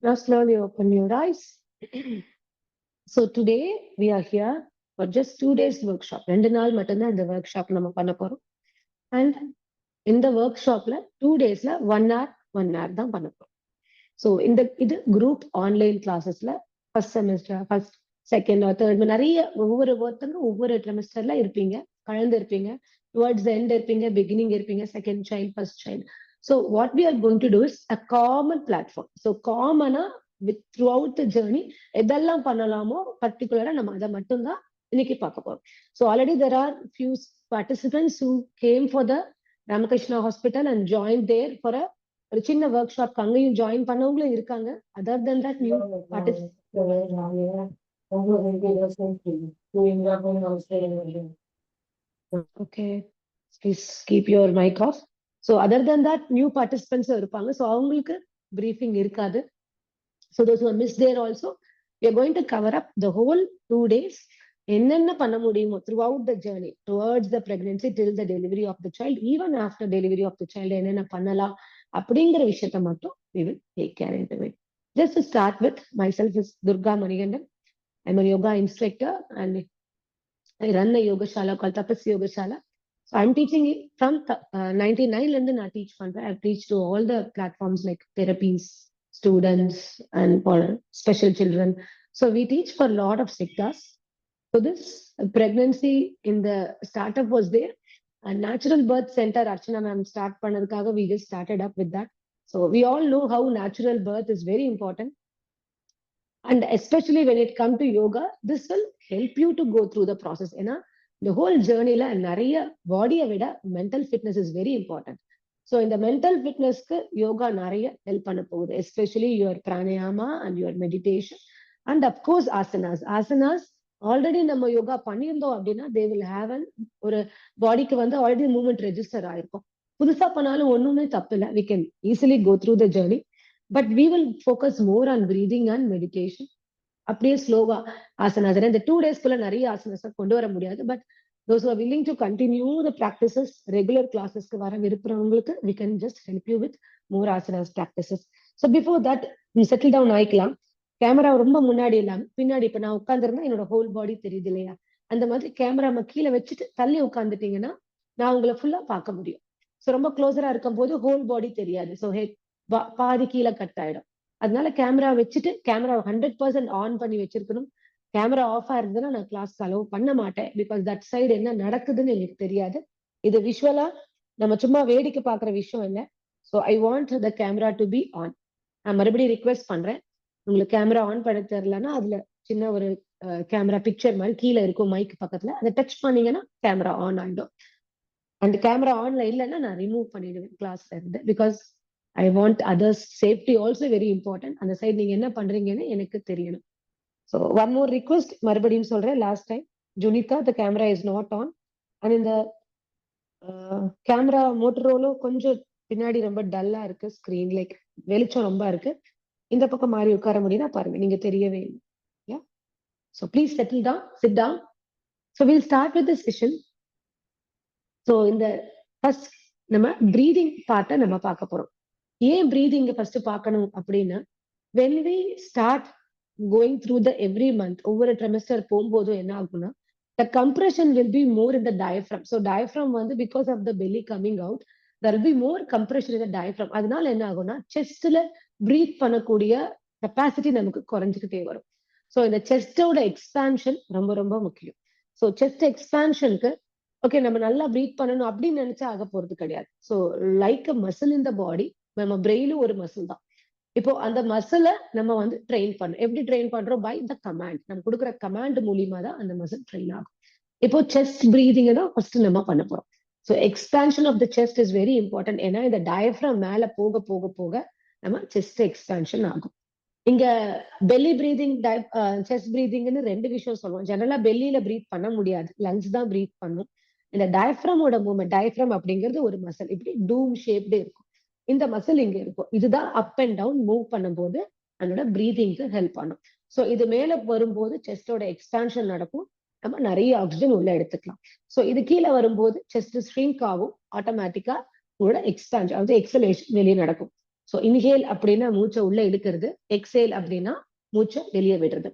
Now slowly open your eyes. So today we are here for just 2 days workshop. 2 நாள் மட்டும்தான் இந்த workshop நம்ம பண்ண போறோம். And இந்த workshopல 2 daysல 1 hour தான் பண்ண போறோம். So இது group online classesல first semester, first, second or third நிறைய ஒவ்வொரு trimester இருப்பீங்க, கலந்து இருப்பீங்க. Towards the end இருப்பீங்க, beginning இருப்பீங்க, second child, first child. So what we are going to do is a common platform. So common throughout the journey எதெல்லாம் பண்ணலாமோ பர்டிகுலரா நம்ம அதை மட்டும்தான் இன்னைக்கு பார்க்க போறோம். So already there are few participants who came for the Ramakrishna Hospital and joined there for ஒரு சின்ன ஒர்க் ஷாப் அங்கேயும் ஜாயின் பண்ணவங்களும் இருக்காங்க. Other then that new okay please keep your mic off. So other then that new பார்ட்டிசிபென்ட்ஸும் இருப்பாங்க. So அவங்களுக்கு briefing இருக்காது. So those who miss there also we are going to cover up the whole 2 days. என்னென்ன பண்ண முடியுமோ throughout the journey towards the pregnancy till the delivery of the child, even after delivery of the child என்னென்ன பண்ணலாம் அப்படிங்கிற விஷயத்த மட்டும் we will take care into it. Just to start with, myself is Durga Manigandan. I'm a yoga instructor and I run a yoga shala called Tapas Yoga Shala. So I'm teaching from 99 இருந்து நான் teach பண்றேன். I've teached to all the platforms like therapies, students and for special children. So we teach for a lot of sectors. So this pregnancy in the startup was there. A natural birth center, Archana ma'am start பண்ணதுக்காக we just started up with that. So we all know how natural birth is very important. And especially when it comes to yoga, this will help you to go through the process. ஏன்னா the whole journey-ல நிறைய பாடியை விட mental fitness is very important. So இந்த mental fitness-க்கு yoga நிறைய help பண்ண போகுது. Especially your pranayama and your meditation. And of course asanas. Asanas already நம்ம யோகா பண்ணியிருந்தோம் அப்படின்னா தே வில் ஹேவ் அன் ஒரு பாடிக்கு வந்து ஆல்ரெடி மூவ்மெண்ட் ரெஜிஸ்டர் ஆயிருக்கும். புதுசா பண்ணாலும் ஒண்ணுமே தப்பு இல்லை. We can easily go through the journey. But we will focus more on breathing and meditation. அப்படியே ஸ்லோவா ஆசனாஸ். இந்த 2 daysக்குள்ள நிறைய ஆசனாஸ் கொண்டு வர முடியாது. But those who are willing to continue the practices, regular classes-க்கு வர விருப்பவங்களுக்கு we can just help you with more asanas practices. So before that, settle down ஆயிக்கலாம். Camera ரொம்ப முன்னாடி இல்லாம பின்னாடி. இப்ப நான் உட்காந்துருந்தா என்னோட ஹோல் பாடி தெரியுது இல்லையா? அந்த மாதிரி கேமரா கீழே வச்சுட்டு தள்ளி உட்காந்துட்டீங்கன்னா நான் உங்களை ஃபுல்லா பார்க்க முடியும். ஸோ ரொம்ப க்ளோஸரா இருக்கும் போது ஹோல் பாடி தெரியாது. ஸோ ஹெட் பாதி கீழே கட் ஆயிடும். அதனால கேமரா வச்சுட்டு கேமரா 100% ஆன் பண்ணி வச்சிருக்கணும். கேமரா ஆஃப் ஆயிருந்ததுன்னா நான் கிளாஸ் அலோவ் பண்ண மாட்டேன். பிகாஸ் தட் சைடு என்ன நடக்குதுன்னு எனக்கு தெரியாது. இது விஷுவலா நம்ம சும்மா வேடிக்கை பார்க்குற விஷயம் இல்லை. So I want the camera to be on. நான் மறுபடியும் ரிக்வெஸ்ட் பண்றேன். உங்களுக்கு கேமரா ஆன் பண்ண தெரியலன்னா அதுல சின்ன ஒரு கேமரா பிக்சர் மாதிரி கீழே இருக்கும் மைக் பக்கத்துல. அதை டச் பண்ணீங்கன்னா கேமரா ஆன் ஆயிடும். அந்த கேமரா ஆன்ல இல்லைன்னா நான் ரிமூவ் பண்ணிடுவேன் கிளாஸ்ல இருந்து. Because I want others safety also very important. அந்த சைடு நீங்க என்ன பண்றீங்கன்னு எனக்கு தெரியணும். ஸோ ஒன் மோர் ரிக்வெஸ்ட் மறுபடியும் சொல்றேன். Last time Junita the camera is not on. And இந்த கேமரா மோட்டரோலோ கொஞ்சம் பின்னாடி ரொம்ப டல்லா இருக்கு. ஸ்கிரீன் லைக் வெளிச்சம் ரொம்ப இருக்கு. இந்த பக்கம் மாறி உட்கார முடியும்னா பாருங்க, நீங்க தெரியவே இல்லை. Yeah, so please settle down, sit down. So we'll start with the session. So இந்த ஃபர்ஸ்ட் நம்ம பிரீதிங் பார்ட்டை நம்ம பார்க்க போறோம். ஏன் பிரீதிங் ஃபர்ஸ்ட் பார்க்கணும் அப்படின்னா, when we start going through the every month, ஒவ்வொரு ட்ரெமஸ்டர் போகும்போதும் என்ன ஆகும்னா, the compression will be more in the diaphragm. So diaphragm வந்து because of the belly coming out, there will be more compression in the diaphragm. அதனால என்ன ஆகும்னா செஸ்ட்ல breath பண்ணக்கூடிய capacity நமக்கு குறைஞ்சிக்கிட்டே வரும். ஸோ இந்த செஸ்டோட எக்ஸ்பான்ஷன் ரொம்ப ரொம்ப முக்கியம். ஸோ செஸ்ட் எக்ஸ்பான்ஷனுக்கு ஓகே நம்ம நல்லா பிரீத் பண்ணணும் அப்படின்னு நினைச்சா ஆக போறது கிடையாது. ஸோ லைக் அ மசில் இன் த பாடி, நம்ம பிரெயினும் ஒரு மசில் தான். இப்போ அந்த மசிலை நம்ம வந்து ட்ரெயின் பண்ணணும். எப்படி ட்ரெயின் பண்றோம்? By the command. நம்ம கொடுக்குற கமாண்ட் மூலியமா தான் அந்த மசில் ட்ரெயின் ஆகும். இப்போ செஸ்ட் பிரீதிங் தான் ஃபர்ஸ்ட் நம்ம பண்ண போறோம். So expansion of the chest is very important. ஏன்னா இந்த டயஃப்ராம் மேல போக போக போக நம்ம செஸ்ட் எக்ஸ்பான்ஷன் ஆகும். இங்க பெல்லி பிரீதிங், செஸ்ட் பிரீதிங்னு ரெண்டு விஷயம் சொல்லுவோம். ஜெனரலா பெல்லியில பிரீத் பண்ண முடியாது, லங்ஸ் தான் பிரீத் பண்ணும். இந்த டயஃப்ராமோட மூவ்மெண்ட், டயஃப்ராம் அப்படிங்கிறது ஒரு மசில், இப்படி டூம் ஷேப்டு இருக்கும். இந்த மசில் இங்க இருக்கும். இதுதான் அப் அண்ட் டவுன் மூவ் பண்ணும்போது அதோட பிரீதிங்க்கு ஹெல்ப் பண்ணும். ஸோ இது மேல வரும்போது செஸ்டோட எக்ஸ்பான்ஷன் நடக்கும். நம்ம நிறைய ஆக்சிஜன் உள்ள எடுத்துக்கலாம். ஸோ இது கீழே வரும்போது செஸ்ட் ஷ்ரிங்க் ஆகும். ஆட்டோமேட்டிக்கா உங்களோட எக்ஸ்பான்ஷன், அதாவது எக்ஸலேஷன் வெளியே நடக்கும். ஸோ இன்ஹேல் அப்படின்னா மூச்சை உள்ள இழுக்கிறது, எக்ஸேல் அப்படின்னா மூச்சை வெளியே விடுறது.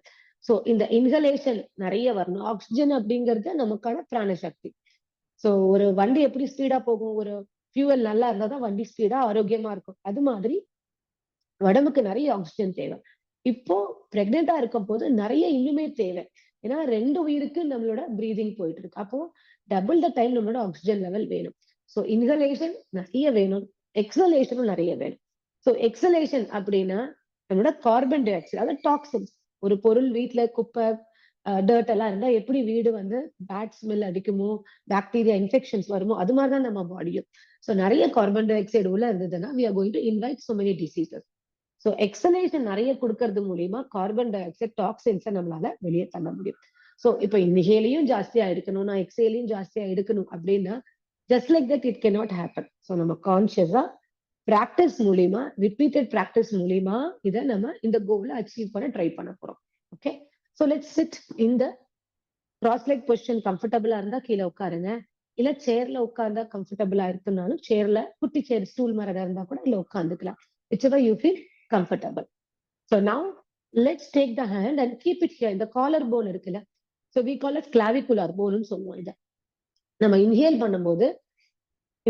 ஸோ இந்த இன்ஹலேஷன் நிறைய வரணும். ஆக்சிஜன் அப்படிங்கிறது நமக்கான பிராணசக்தி. ஸோ ஒரு வண்டி எப்படி ஸ்பீடா போகும், ஒரு ஃபியூவல் நல்லா இருந்தா தான் வண்டி ஸ்பீடா ஆரோக்கியமா இருக்கும். அது மாதிரி உடம்புக்கு நிறைய ஆக்சிஜன் தேவை. இப்போ பிரெக்னெண்டா இருக்கும் போது நிறைய இன்னுமே தேவை. ஏன்னா 2 உயிருக்கு நம்மளோட பிரீதிங் போயிட்டு இருக்கு. அப்போ டபுள் த டைம் நம்மளோட ஆக்சிஜன் லெவல் வேணும். ஸோ இன்ஹலேஷன் நிறைய வேணும், எக்ஸலேஷனும் நிறைய வேணும். ஸோ எக்ஸலேஷன் அப்படின்னா நம்மளோட கார்பன் டை ஆக்சைடு, அதாவது டாக்ஸின்ஸ். ஒரு பொருள் வீட்டுல குப்பை, டர்ட் எல்லாம் இருந்தா எப்படி வீடு வந்து பேட் ஸ்மெல் அடிக்குமோ, பாக்டீரியா இன்ஃபெக்ஷன்ஸ் வருமோ, அது மாதிரிதான் நம்ம பாடியும். ஸோ நிறைய கார்பன் டை ஆக்சைடு உள்ள இருந்ததுன்னா we are going to invite so many diseases. So exhalation நிறைய கொடுக்கறது மூலியமா கார்பன் டை ஆக்சைடு டாக்ஸின்ஸை நம்மளால வெளியே தள்ள முடியும். ஸோ இப்போ இன்ஹேலையும் ஜாஸ்தியா எடுக்கணும், நான் எக்ஸேலையும் ஜாஸ்தியா எடுக்கணும் அப்படின்னா just like that it can not happen. So நம்ம கான்சியஸா பிராக்டிஸ் மூலியமா, ரிப்பீட்டட் பிராக்டிஸ் மூலியமா இதை நம்ம இந்த கோலை அச்சீவ் பண்ண ட்ரை பண்ண போறோம். ஓகே, ஸோ லெட்ஸ் சிட் இந்த கிராஸ் லெக் பொசிஷன். கம்ஃபர்டபுளா இருந்தா கீழே உட்காருங்க, இல்ல சேர்ல உட்கார்ந்தா கம்ஃபர்டபுளா இருக்குனாலும் சேர்ல, குட்டி சேர் ஸ்டூல் மாதிரி இருந்தா கூட இல்ல உட்காந்துக்கலாம். whichever you feel comfortable. So now let's take the hand and keep it here. இந்த காலர் போன் இருக்குல்ல, so we call it clavicular bone சொல்லுவோம். இத நம்ம இன்ஹேல் பண்ணும்போது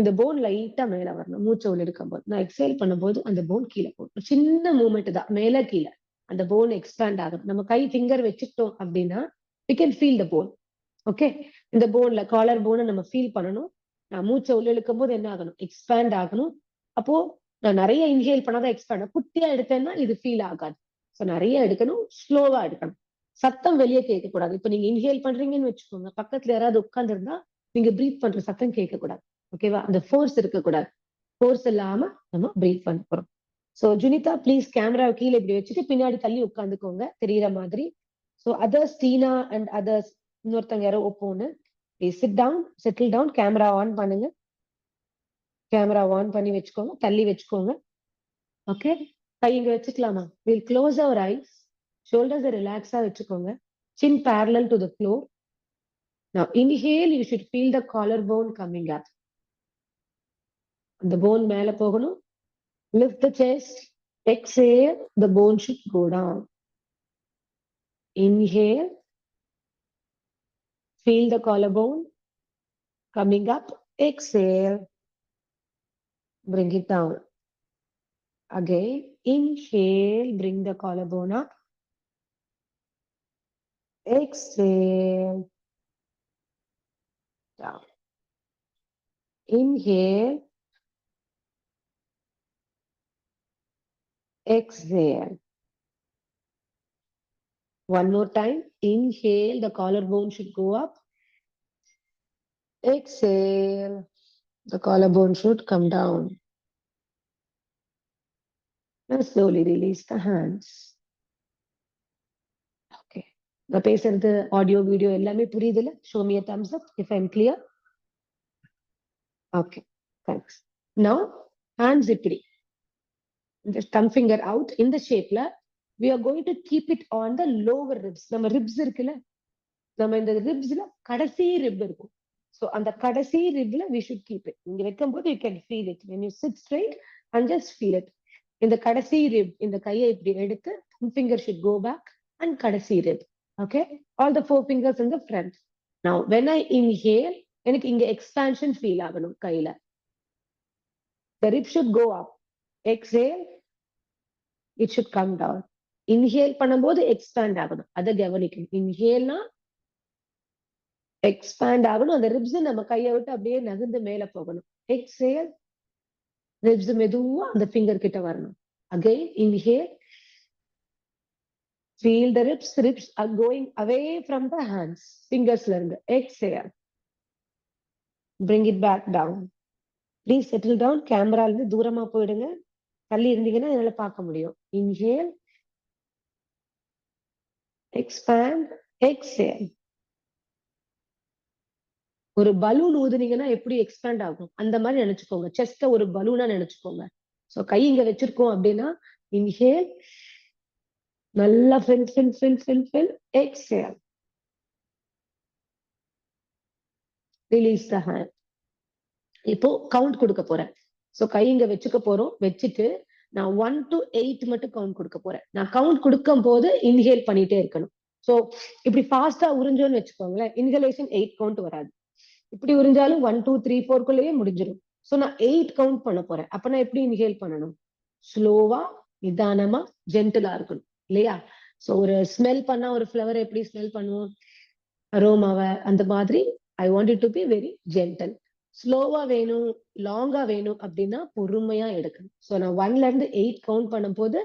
இந்த போன் லைட்டா மேல வரணும். மூச்சை உள்ள எடுக்கும் போது, நான் எக்ஸேல் பண்ணும்போது அந்த போன் கீழே போகணும். சின்ன மூமெண்ட் தான், மேல கீழே அந்த போன் எக்ஸ்பேண்ட் ஆகும். நம்ம கை ஃபிங்கர் வச்சுட்டோம் அப்படின்னா we can feel the bone. Okay, இந்த போன்ல காலர் போனை நம்ம ஃபீல் பண்ணணும். நான் மூச்சை உள்ள இழுக்கும் போது என்ன ஆகணும், எக்ஸ்பேண்ட் ஆகணும். அப்போ நான் நிறைய இன்ஹேல் பண்ணாதான் எக்ஸ்பேண்ட் ஆகும். குட்டியா எடுத்தேன்னா இது ஃபீல் ஆகாது. ஸோ நிறைய எடுக்கணும், ஸ்லோவா எடுக்கணும். சத்தம் வெளியே கேட்கக்கூடாது. இப்போ நீங்க இன்ஹேல் பண்றீங்கன்னு வச்சுக்கோங்க, பக்கத்துல யாராவது உட்கார்ந்து இருந்தா நீங்க பிரீத் பண்ற சத்தம் கேட்கக்கூடாது. ஓகேவா, அந்த ஃபோர்ஸ் இருக்கக்கூடாது. ஃபோர்ஸ் இல்லாம நம்ம பிரீத் பண்ண போறோம். ஸோ ஜுனிதா ப்ளீஸ் கேமரா கீழே இப்படி வச்சுட்டு பின்னாடி தள்ளி உட்காந்துக்கோங்க தெரியற மாதிரி. So others, Tina and others, இன்னொருத்தங்க யாரோ ஒப்போன்னு, please sit down, settle down. Camera on பண்ணுங்க, கேமரா ஆன் பண்ணி வச்சுக்கோங்க, தள்ளி வச்சுக்கோங்க. ஓகே, கை இங்க வச்சுக்கலாமா? Will close our eyes, shoulders ரிலாக்ஸா வச்சுக்கோங்க, chin parallel to the floor. Now inhale, you should feel the collarbone coming up. The bone மேல போகணும். Lift the chest. Exhale, the bone should go down. Inhale, feel the collarbone coming up. Exhale, bring it down. Again, inhale, bring the collarbone up. Exhale, down. Inhale, exhale. One more time. Inhale, the collarbone should go up. Exhale, the collarbone should come down. And slowly release the hands. Okay. நான் பேசுறது audio video எல்லாமே புரியுதுல? Show me a thumbs up if I'm clear. Okay, thanks. Now hands இப்படி, just thumb finger out in the shapeல we are going to keep it on the lower ribs. நம்ம ribs இருக்குல்ல, நம்ம இந்த ribsல கடைசி rib இருக்கும். So அந்த கடைசி ribல we should keep it. இங்க வைக்கும்போது you can feel it when you sit straight and just feel it. இந்த கடைசி rib, இந்த கையை இப்படி எடுத்து thumb finger should go back and கடைசி rib. Okay, all the 4 fingers in the front. Now when I inhale, எனக்கு இங்க expansion feel ஆகணும் கையில. The rib should go up. Exhale, it should come down. Inhale பண்ணும்போது expand ஆகணும், அதை கவனிக்கணும். Inhaleனா expand ஆகணும், அந்த ribs நம்ம கையை விட்டு அப்படியே நகர்ந்து மேல போகணும். Exhale, ribs மெதுவா அந்த finger கிட்ட வரணும். Again, inhale, feel the ribs. Ribs are going away from the hands, fingersல இருந்து. Exhale, bring it back down. Please settle down. கேமரால இருந்து தூரமா போயிடுங்க, தள்ளி இருந்தீங்கன்னா என்னால பார்க்க முடியும். Inhale, expand, exhale. ஒரு பலூன் ஊதுனீங்கன்னா எப்படி எக்ஸ்பேண்ட் ஆகும், அந்த மாதிரி நினைச்சுக்கோங்க. செஸ்ட ஒரு பலூனா நினைச்சுக்கோங்க. சோ கை இங்க வச்சிருக்கோம் அப்படின்னா இன்ஹேல், நல்லா fill fill fill fill fill. Exhale, release the hand. இப்போ கவுண்ட் கொடுக்க போறேன். சோ கை இங்க வச்சுக்க போறோம், வச்சுட்டு நான் 1 to 8 மட்டும் கவுண்ட் கொடுக்க போறேன். நான் கவுண்ட் கொடுக்கும் போது இன்ஹேல் பண்ணிட்டே இருக்கணும். சோ இப்படி ஃபாஸ்டா உறிஞ்சோன்னு வச்சுக்கோங்களேன், இன்ஹலேஷன் 8 கவுண்ட் வராது. இப்படி உறிஞ்சாலும் 1 2 3 4 முடிஞ்சிடும். சோ நான் 8 கவுண்ட் பண்ண போறேன். அப்ப நான் எப்படி இன்ஹேல் பண்ணணும்? ஸ்லோவா, நிதானமா, ஜென்டிலா இருக்கணும் இல்லையா? சோ ஒரு ஸ்மெல் பண்ணா ஒரு ஃப்ளவர் எப்படி ஸ்மெல் பண்ணுவோம், அரோமாவை, அந்த மாதிரி I want it to be very gentle. ஸ்லோவா வேணும், லாங்கா வேணும் அப்படின்னா பொறுமையா எடுக்கணும். சோ நான் 1ல இருந்து 8 கவுண்ட் பண்ணும் போது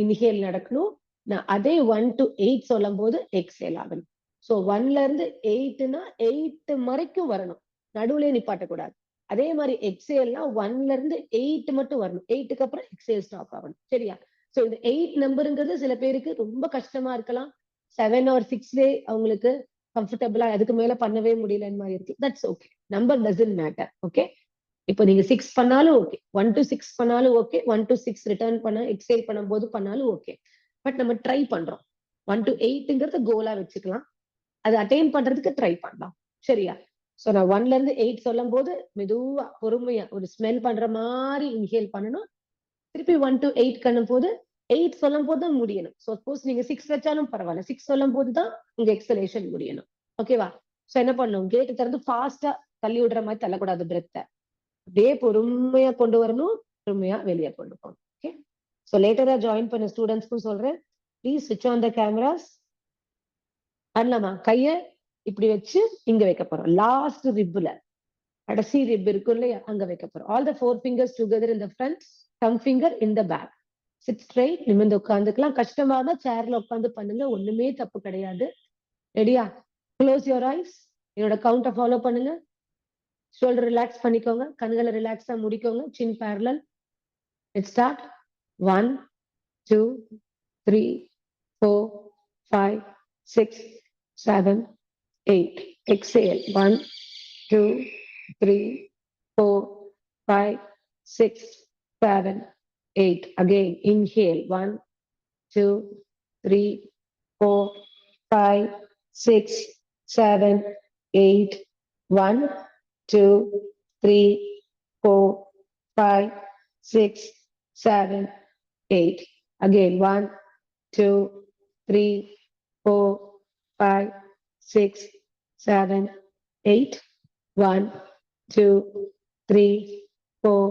இன்ஹேல் நடக்கணும். நான் அதே 1 to 8 சொல்லும் போது எக்ஸேல் ஆகணும். சோ 1ல இருந்து 8னா 8 வரைக்கும் வரணும், நடுவுல நிப்பாட்டக்கூடாது. அதே மாதிரி எக்ஸேல்னா 1ல இருந்து 8 மட்டும் வரணும், 8க்கு அப்புறம் எக்ஸேல் ஸ்டாப் ஆகணும். சரியா? சோ இந்த 8 நம்பருங்கிறது சில பேருக்கு ரொம்ப கஷ்டமா இருக்கலாம். 7 or 6 அவங்களுக்கு கம்ஃபர்டபுளா அதுக்கு மேல பண்ணவே முடியலன்னு மாதிரி இருக்கு. That's okay, number doesn't matter. Okay, இப்போ நீங்க 6 பண்ணாலும் ஓகே, 1 to 6 பண்ணாலும் ஓகே, 1 to 6 ரிட்டர்ன் பண்ண எக்ஸேல் பண்ணும் போது பண்ணாலும் ஓகே. பட் நம்ம ட்ரை பண்றோம். 1 to 8ங்கிறது கோலா வச்சுக்கலாம், அது அட்டைன் பண்றதுக்கு ட்ரை பண்ணலாம். சரியா? சோ நான் 1ல இருந்து 8 சொல்லும் போது மெதுவா பொறுமையா ஒரு ஸ்மெல் பண்ற மாதிரி இன்ஹேல் பண்ணணும். திருப்பி 1 to 8 பண்ணும் போது 8 சொல்லும் போது தான் முடியணும். சப்போஸ் நீங்க 6 வச்சாலும் பரவாயில்ல, 6 சொல்லும் போது தான் உங்க எக்ஸலேஷன் முடியணும். ஓகேவா? சோ என்ன பண்ணணும், கேட்டு திறந்து ஃபாஸ்டா தள்ளி விடுற மாதிரி தள்ளக்கூடாது. பிரெத்தை அப்படியே பொறுமையா கொண்டு வரணும், பொறுமையா வெளியே கொண்டு போகணும். ஓகே, சோ லேட்டரா ஜாயின் பண்ண ஸ்டூடெண்ட்ஸ்க்கும் சொல்றேன், ப்ளீஸ் ஸ்விட்ச் ஆன் த கேமராஸ். பண்ணலாமா? கைய இப்படி வச்சு இங்க வைக்க போறோம், லாஸ்ட் ரிப்ல, கடைசி ரிப் இருக்கும் இல்லையா, அங்க வைக்க போறோம். All the 4 fingers together in the front, thumb finger in the back. Sit straight, நிமிர்ந்து உட்காந்துக்கலாம். கஷ்டமா இருந்தா சேர்ல உட்காந்து பண்ணுங்க, ஒண்ணுமே தப்பு கிடையாது. ரெடியா? Close your ice. என்னோட கவுண்ட ஃபாலோ பண்ணுங்க. ஷோல்டர் ரிலாக்ஸ் பண்ணிக்கோங்க, கண்களை ரிலாக்ஸா முடிக்கோங்க, சின் parallel. Let's start. 1 2 3 4 5 6 7 8. Exhale. 1 2 3 4 5 6 7 8. Again, inhale. 1 2 3 4 5 6 7 8. 1 2 3 4 5 6 7 8. Again, 1 2 3 4 5 6 7 8. 1 2 3 4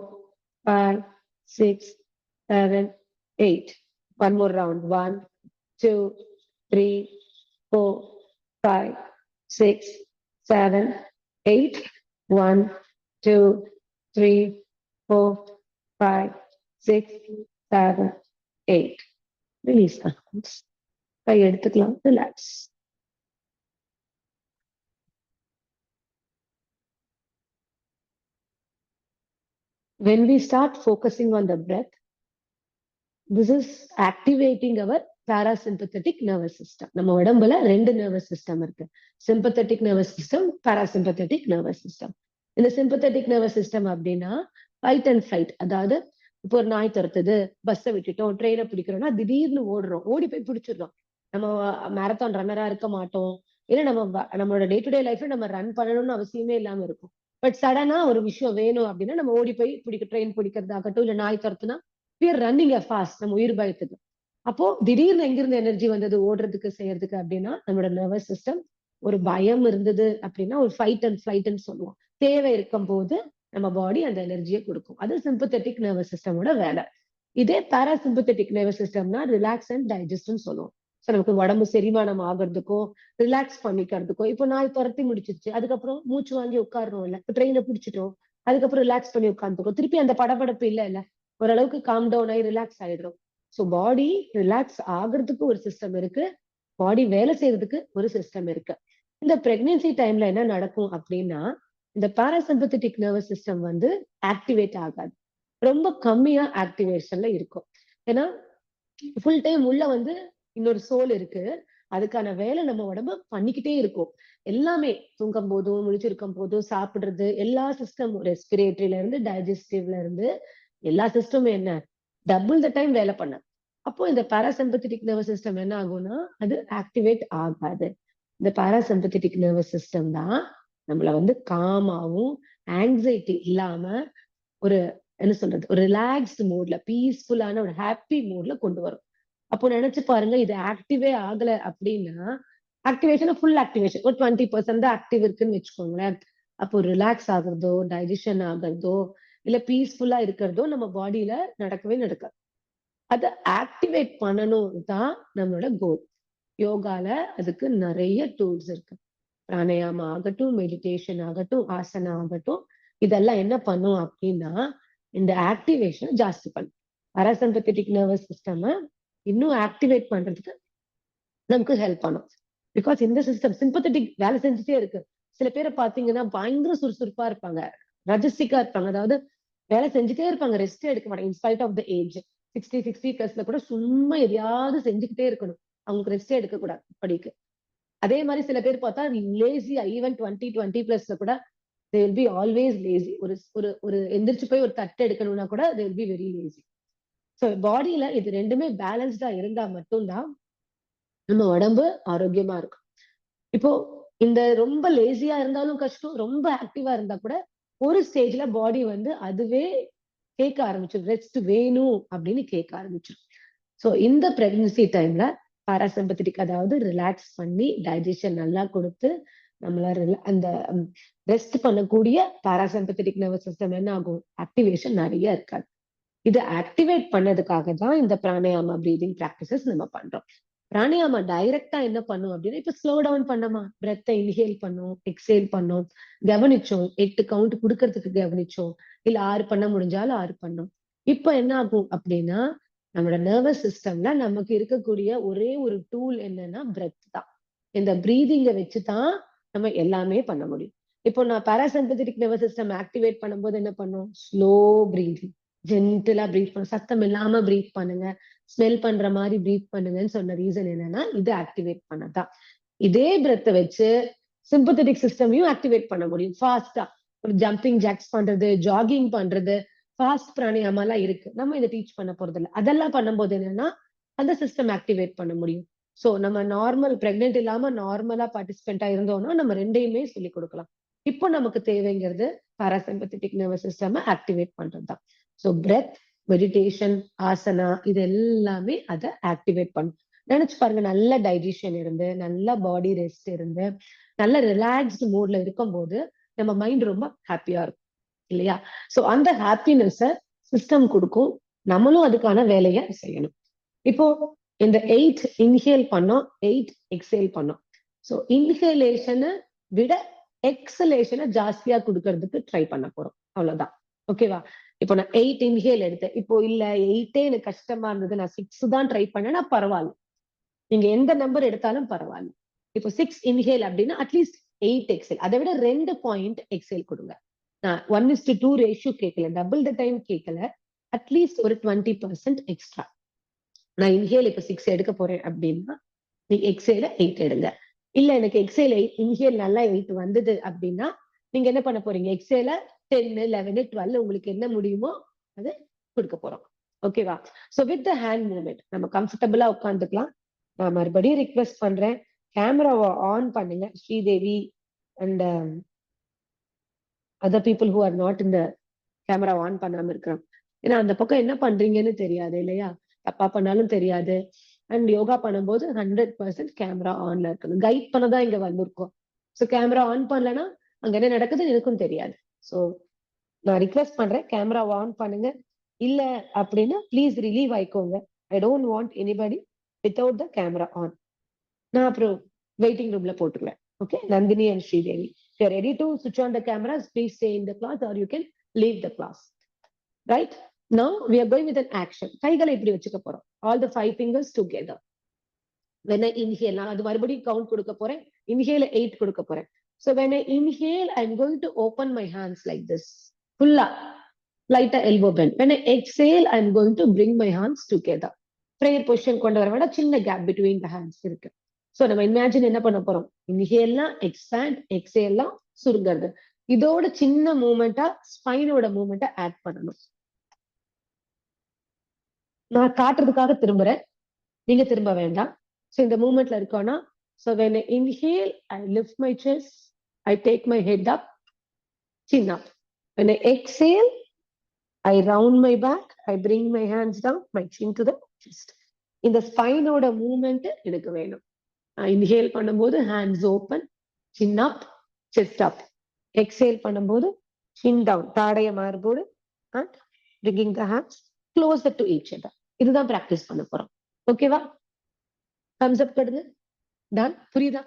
5 6 7 8. One more round. 1 2 3 4 5 6 7 8. 1 2 3 4 5 6 7 8. Release the hands. கை எடுத்துக்கலாம். Relax. When we start focusing on the breath, this is activating our parasympathetic nervous system. நம்ம உடம்புல 2 nervous system இருக்கு, sympathetic nervous system, parasympathetic nervous system. இந்த sympathetic nervous system அப்படின்னா fight and flight. அதாவது இப்போ ஒரு நாய் துரத்துது, பஸ்ஸை விட்டுட்டோம், ட்ரெயினை பிடிக்கிறோம்னா திடீர்னு ஓடுறோம், ஓடி போய் பிடிச்சிடுறோம். நம்ம மேரத்தான் ரன்னரா இருக்க மாட்டோம், இல்ல நம்மளோட டே டு டே லைஃப்ல நம்ம ரன் பண்ணணும்னு அவசியமே இல்லாம இருக்கும். பட் சடனா ஒரு விஷயம் வேணும் அப்படின்னா நம்ம ஓடி போய் ட்ரெயின் பிடிக்கிறதாகட்டும், இல்ல நாய் துரத்துனா we are running fast, நம்ம உயிர் பயத்துக்கு. அப்போ திடீர்னு எங்கிருந்து எனர்ஜி வந்தது ஓடுறதுக்கு செய்யறதுக்கு அப்படின்னா நம்மளோட நர்வஸ் சிஸ்டம், ஒரு பயம் இருந்தது அப்படின்னா ஒரு ஃபைட் அண்ட் ஃபிளைட்னு சொல்லுவோம். தேவை இருக்கும் போது நம்ம பாடி அந்த எனர்ஜியை கொடுக்கும். அது சிம்பத்தட்டிக் நர்வஸ் சிஸ்டமோட வேலை. இதே பாராசிம்பத்தட்டிக் நர்வஸ் சிஸ்டம்னா ரிலாக்ஸ் அண்ட் டைஜஸ்ட்னு சொல்லுவோம். ஸோ நமக்கு உடம்பு செரிமானம் ஆகிறதுக்கோ ரிலாக்ஸ் பண்ணிக்கிறதுக்கோ, இப்போ நாய் துரத்தி முடிச்சிருச்சு, அதுக்கப்புறம் மூச்சு வாங்கி உட்காரணும் இல்ல, இப்போ ட்ரெயினை பிடிச்சிட்டோம், அதுக்கப்புறம் ரிலாக்ஸ் பண்ணி உட்காந்துக்கோ, திருப்பி அந்த படபடப்பு இல்ல, ஓரளவுக்கு காம் டவுன் ஆகி ரிலாக்ஸ் ஆயிடுறோம். ஸோ பாடி ரிலாக்ஸ் ஆகுறதுக்கு ஒரு சிஸ்டம் இருக்கு, பாடி வேலை செய்யறதுக்கு ஒரு சிஸ்டம் இருக்கு. இந்த பிரெக்னன்சி டைம்ல என்ன நடக்கும் அப்படின்னா, இந்த பாராசிம்பத்தட்டிக் நர்வஸ் சிஸ்டம் வந்து ஆக்டிவேட் ஆகாது, ரொம்ப கம்மியா ஆக்டிவேஷன்ல இருக்கும். ஏன்னா ஃபுல் டைம் உள்ள வந்து இன்னொரு சோல் இருக்கு, அதுக்கான வேலை நம்ம உடம்பு பண்ணிக்கிட்டே இருக்கும். எல்லாமே தூங்கும் போதும், முழிச்சிருக்கும் போதும், சாப்பிடுறது, எல்லா சிஸ்டமும், ரெஸ்பிரேட்டரியில இருந்து டைஜஸ்டிவ்ல இருந்து எல்லா சிஸ்டமும் என்ன டபுள் த டைம் வேலை பண்ண. அப்போ இந்த பாராசிம்பத்தட்டிக் நர்வஸ் சிஸ்டம் என்ன ஆகும்னா அது ஆக்டிவேட் ஆகாது. இந்த பாராசிம்பத்தட்டிக் நர்வஸ் சிஸ்டம் தான் நம்மள வந்து காமாவும் ஆங்ஸைட்டி இல்லாம ஒரு என்ன சொல்றது, ஒரு ரிலாக்ஸ்டு மூட்ல, பீஸ்ஃபுல்லான ஒரு ஹாப்பி மூட்ல கொண்டு வரும். அப்போ நினைச்சு பாருங்க, இது ஆக்டிவே ஆகல அப்படின்னா, ஆக்டிவேஷன் ஃபுல் ஆக்டிவேஷன் ஒரு 20% தான் ஆக்டிவ் இருக்குன்னு வச்சுக்கோங்களேன். அப்போ ரிலாக்ஸ் ஆகுறதோ, டைஜஷன் ஆகுறதோ, இல்ல பீஸ்ஃபுல்லா இருக்கிறதோ நம்ம பாடியில நடக்கவே நடக்காது. அத ஆக்டிவேட் பண்ணணும் தான் நம்மளோட கோல். யோகால அதுக்கு நிறைய டூல்ஸ் இருக்கு. பிராணாயாமா ஆகட்டும், மெடிடேஷன் ஆகட்டும், ஆசனா ஆகட்டும், இதெல்லாம் என்ன பண்ணும் அப்படின்னா, இந்த ஆக்டிவேஷன் ஜாஸ்தி பண்ணும். பாராசிம்பத்தட்டிக் நர்வஸ் சிஸ்டம் இன்னும் ஆக்டிவேட் பண்றதுக்கு நமக்கு ஹெல்ப் பண்ணும். பிகாஸ் இந்த சிஸ்டம் சிம்பத்தட்டிக் வேலை செஞ்சுட்டே இருக்கு. சில பேரை பாத்தீங்கன்னா பயங்கர சுறுசுறுப்பா இருப்பாங்க, ரஜசிக்கா இருப்பாங்க. அதாவது வேலை செஞ்சுட்டே இருப்பாங்க, ரெஸ்டே எடுக்க மாட்டாங்க. இன்ஸ்பைட் ஆஃப் த ஏஜ் 60 கூட சும்மா எதையாவது செஞ்சுக்கிட்டே இருக்கணும். அவங்களுக்கு ரெஸ்டே எடுக்க கூடாது படிக்கு. அதே மாதிரி சில பேர் பார்த்தா லேசியா, ஈவன் 20+ கூட they will be always lazy. ஒரு ஒரு ஒரு எந்திரிச்சு போய் ஒரு தட்டு எடுக்கணும்னா கூட they will be very lazy. So பாடியில இது ரெண்டுமே பேலன்ஸ்டா இருந்தா மட்டும்தான் நம்ம உடம்பு ஆரோக்கியமா இருக்கும். இப்போ இந்த ரொம்ப லேசியா இருந்தாலும் கஷ்டம், ரொம்ப ஆக்டிவா இருந்தா கூட ஒரு ஸ்டேஜ்ல பாடி அதுவே கேட்க ஆரம்பிச்சிடும், ரெஸ்ட் வேணும் அப்படின்னு கேட்க ஆரம்பிச்சிடும். ஸோ இந்த பிரெக்னன்சி டைம்ல பாராசிம்பத்தட்டிக், அதாவது ரிலாக்ஸ் பண்ணி டைஜஷன் நல்லா கொடுத்து நம்மள அந்த ரெஸ்ட் பண்ணக்கூடிய பாராசிம்பத்தட்டிக் நர்வஸ் சிஸ்டம் என்ன ஆகும், ஆக்டிவேஷன் நிறைய இருக்காது. இதை ஆக்டிவேட் பண்ணதுக்காக தான் இந்த பிராணாயாமா பிரீதிங் பிராக்டிசஸ் நம்ம பண்றோம். பிராணாயாமா டைரக்டா என்ன பண்ணும் அப்படின்னா, இப்ப ஸ்லோ டவுன் பண்ணோமா, பிரெத்தை இன்ஹேல் பண்ணோம், எக்ஸேல் பண்ணோம், கவனிச்சோம், 8 கவுண்ட் கொடுக்கறதுக்கு கவனிச்சோம், இல்ல 6 பண்ண முடிஞ்சாலும் 6 பண்ணோம். இப்ப என்ன ஆகும் அப்படின்னா, நம்மளோட நர்வஸ் சிஸ்டம்ல நமக்கு இருக்கக்கூடிய ஒரே ஒரு டூல் என்னன்னா பிரெத் தான். இந்த பிரீதிங்கை வச்சுதான் நம்ம எல்லாமே பண்ண முடியும். இப்போ நான் பாராசிம்பத்தட்டிக் நர்வஸ் சிஸ்டம் ஆக்டிவேட் பண்ணும்போது என்ன பண்ணும், ஸ்லோ பிரீதிங், ஜென்டிலா பிரீத் பண்ணும், சத்தம் இல்லாம பிரீத் பண்ணுங்க, ஸ்மெல் பண்ற மாதிரி பிரீத் பண்ணுங்கன்னு சொன்ன ரீசன் என்னன்னா இது ஆக்டிவேட் பண்ணதான். இதே பிரெத்தை வச்சு சிம்பத்தட்டிக் சிஸ்டமையும் ஆக்டிவேட் பண்ண முடியும் ஃபாஸ்டா. ஒரு ஜம்பிங் ஜாக்ஸ் பண்றது, ஜாகிங் பண்றது, ஃபாஸ்ட் பிராணாயாமா எல்லாம் இருக்கு. நம்ம இதை டீச் பண்ண போறது இல்லை. அதெல்லாம் பண்ணும்போது என்னன்னா அந்த சிஸ்டம் ஆக்டிவேட் பண்ண முடியும். சோ நம்ம நார்மல் பிரெக்னென்ட் இல்லாம நார்மலா பார்ட்டிசிபென்டா இருந்தோம்னா நம்ம ரெண்டையுமே சொல்லி கொடுக்கலாம். இப்போ நமக்கு தேவைங்கிறது பாராசிம்பத்தட்டிக் நர்வஸ் சிஸ்டம் ஆக்டிவேட் பண்றதுதான். சோ பிரெத், மெடிடேஷன், ஆசனா இது எல்லாமே அதை ஆக்டிவேட் பண்ணும். நினைச்சு பாருங்க, நல்ல டைஜஷன் இருந்து, நல்ல பாடி ரெஸ்ட் இருந்து, நல்ல ரிலாக்ஸ்டு மூட்ல இருக்கும்போது நம்ம மைண்ட் ரொம்ப ஹாப்பியா இருக்கும் இல்லையா? சோ அந்த ஹாப்பினஸ் சிஸ்டம் கொடுக்கும், நம்மளும் அதுக்கான வேலையை செய்யணும். இப்போ இந்த 8 இன்ஹேல் பண்ணோம், 8 எக்ஸேல் பண்ணோம். சோ இன்ஹேலேஷனை விட எக்ஸலேஷனை ஜாஸ்தியா கொடுக்கறதுக்கு ட்ரை பண்ண போறோம், அவ்வளவுதான். ஓகேவா? இப்போ நான் 8 இன்ஹேல் எடுத்தேன், இப்போ இல்ல 8 எனக்கு கஷ்டமா இருந்தது, நான் 6 தான் ட்ரை பண்ணேன்னா பரவாயில்ல, நீங்க எந்த நம்பர் எடுத்தாலும் பரவாயில்ல. இப்போ 6 இன்ஹேல் அப்படின்னா அட்லீஸ்ட் 8 எக்ஸேல், அதை விட 2 பாயிண்ட் எக்ஸேல் கொடுங்க. நான் 1:2 ரேஷியோ கேட்கல, டபுள் த டைம் கேட்கல, அட்லீஸ்ட் ஒரு 20% எக்ஸ்ட்ரா. நான் இன்ஹேல் இப்ப 6 எடுக்க போறேன் அப்படின்னா நீ எக்ஸேல 8 எடுங்க. இல்ல எனக்கு எக்ஸேல் இன்ஹேல் நல்லா 8 வந்தது அப்படின்னா நீங்க என்ன பண்ண போறீங்க, எக்ஸேல 10, 11, 12 உங்களுக்கு என்ன முடியுமோ அது கொடுக்க போறோம். ஓகேவா? So with the hand movement நம்ம கம்ஃபர்டபுளா உட்காந்துக்கலாம். நான் மறுபடியும் ரிக்வெஸ்ட் பண்றேன், கேமராவை ஆன் பண்ணுங்க. Sridevi and other people who are not இந்த கேமரா ஆன் பண்ணாம இருக்கிறோம். ஏன்னா அந்த பக்கம் என்ன பண்றீங்கன்னு தெரியாது இல்லையா, தப்பா பண்ணாலும் தெரியாது. அண்ட் யோகா பண்ணும்போது 100% கேமரா ஆன்ல இருக்கணும். கைட் பண்ணதான் இங்க வந்திருக்கோம். ஸோ கேமரா ஆன் பண்ணலன்னா அங்க என்ன நடக்குதுன்னு எனக்கும் தெரியாது. ஸோ நான் ரிக்வெஸ்ட் பண்றேன், கேமரா ஆன் பண்ணுங்க. இல்ல அப்படின்னா ப்ளீஸ் ரிலீவ் ஆயிக்கோங்க. I don't want anybody without the camera on. நான் அப்புறம் வெயிட்டிங் ரூம்ல போட்டுருவேன். Okay, Nandini and Sridevi, if you're ready to switch on the cameras, please stay in the class or you can leave the class. Right? Now we are going with an action. கைகளை இப்படி வச்சுக்க போறோம். All the 5 fingers together. When I inhale, நான் அது மறுபடியும் count கொடுக்க போறேன். Inhale 8 கொடுக்க போறேன். So when I inhale, I'm going to open my hands like this. Fulla. Lighter elbow bend. When I exhale, I'm going to bring my hands together. Prayer position கொண்டு வர வேண்டாம், சின்ன கேப் between the hands இருக்கு. So நம்ம imagine என்ன பண்ண போறோம், இன்ஹேல்னா expand, எக்ஸேல்லாம் சுருங்கிறது. இதோட சின்ன மூவ்மெண்டா ஸ்பைனோட மூவ்மெண்ட்டை ஆட் பண்ணணும். நான் காட்டுறதுக்காக திரும்புறேன், நீங்க திரும்ப வேண்டாம். சோ இந்த மூவ்மெண்ட்ல இருக்கோம்னா, so when I inhale, I lift my chest, I take my head up, chin up. When I exhale, I round my back, I bring my hands down, my chin to the chest. இந்த ஸ்பைனோட movement எனக்கு வேணும். Inhale பண்ணும்போது hands open, சின் அப், chest அப். Exhale பண்ணும்போது chin down, தாடைய மார்போடு, and bringing the hands closer to each other. இதுதான் practice பண்ண போறோம். ஓகேவா? thumbs up கொடுங்க. டன்? புரியுதா?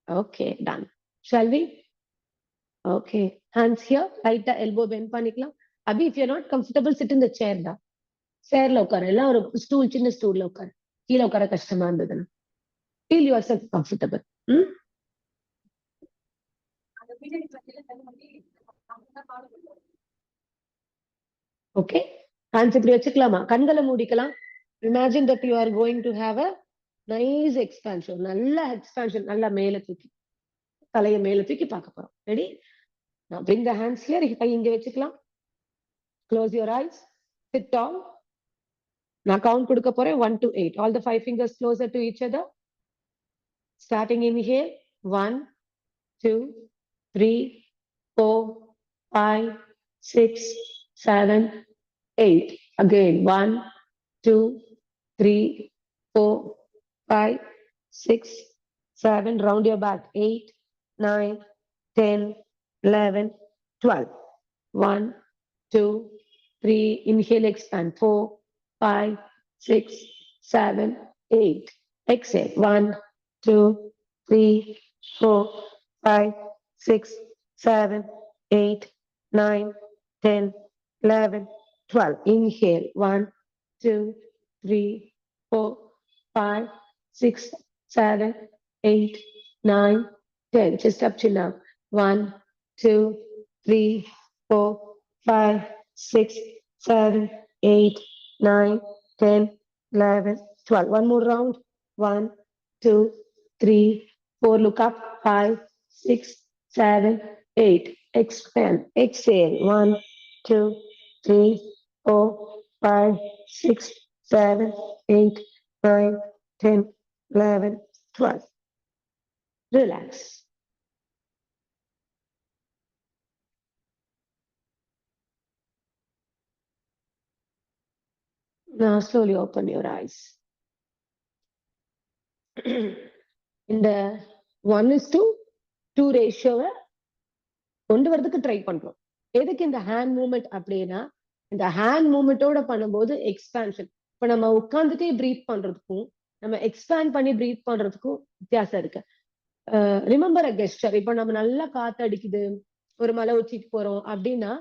Okay, done. shall we? okay, hands here, லைட்டா elbow bend பண்ணிக்கலாம். அபி, if you're not comfortable, sit in the chair தான். சேர்ல உட்கார, எல்லாம் ஒரு ஸ்டூல், சின்ன ஸ்டூல்ல உட்கார. கீழே உட்கார கஷ்டமா இருந்ததுன்னா feel yourself comfortable. Okay, hands இப்படி வச்சுக்கலாமா? கண்களை மூடிக்கலாம். imagine that you are going to have a nice expansion, நல்ல எக்ஸ்பான்ஷன், நல்லா மேல தூக்கி, தலையை மேல தூக்கி பார்க்க போறோம். Ready? now bring the hands here, இங்க வச்சுக்கலாம். close your eyes, sit tall. நான் கவுண்ட் கொடுக்க போறேன் 1 to 8. all the 5 fingers closer to each other. starting inhale 1 2 3 4 5 6 7 8. again 1 2 3 4 5 6 7. round your back 8 9 10 11 12. 1 2 3. inhale, expand 4 5 6 7 8. exhale 1 2 3 4 5 6 7 8 9 10 11 12. inhale 1 2 3 4 5 6 7 8 9 10. chest up, chin up. 1 2 3 4 5 6 7 8 9 10 11 12. one more round. 1 2 3 4. look up. 5 6 7 8. expand. exhale 1 2 3 4 5 6 7 8 9 10 11 12. relax. now slowly open your eyes. இந்த 1:2 ரேஷியோவை கொண்டு வரதுக்கு try பண்றோம். எதுக்கு இந்த hand movement அப்படின்னா, இந்த hand மூவ்மெண்டோட பண்ணும்போது எக்ஸ்பான்ஷன். இப்ப நம்ம உட்கார்ந்துட்டே பிரீத் பண்றதுக்கும் நம்ம எக்ஸ்பேண்ட் பண்ணி பிரீத் பண்றதுக்கும் வித்தியாசம் இருக்கு. ரிமெம்பர் அ கெஸ்டர். இப்ப நம்ம நல்லா காத்து அடிக்குது, ஒரு மலை உச்சிக்கு போறோம் அப்படின்னா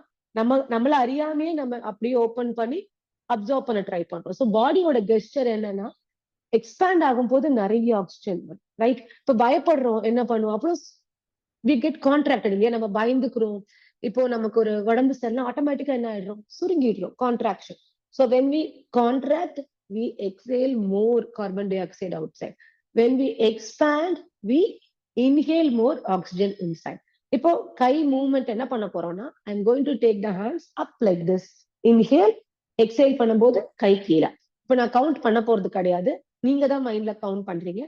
நம்மள அறியாமையே நம்ம அப்படியே ஓபன் பண்ணி அப்சர்வ் பண்ண ட்ரை பண்றோம். ஸோ பாடியோட கெஸ்டர் என்னன்னா, எக்ஸ்பேண்ட் ஆகும் போது நிறைய ஆக்சிஜன் வரும். ரைட்? இப்ப பயப்படுறோம், என்ன பண்ணுவோம்? அப்புறம் we get contracted இல்லையா? நம்ம பயந்துக்கிறோம். இப்போ நமக்கு ஒரு உடம்பு சரியில்லை, ஆட்டோமேட்டிக்கா என்ன ஆயிடுறோம்? சுருங்கிடுறோம். Contraction. So when we contract, we exhale more carbon dioxide outside. When we expand, we inhale more oxygen inside. இப்போ கை மூவ்மெண்ட் என்ன பண்ண போறோம்னா, I'm going to take the hands up like this. inhale, exhale பண்ணும்போது கை கீழே. இப்ப நான் count பண்ண போறது கிடையாது, நீங்க தான் மைண்ட்ல கவுண்ட் பண்றீங்க.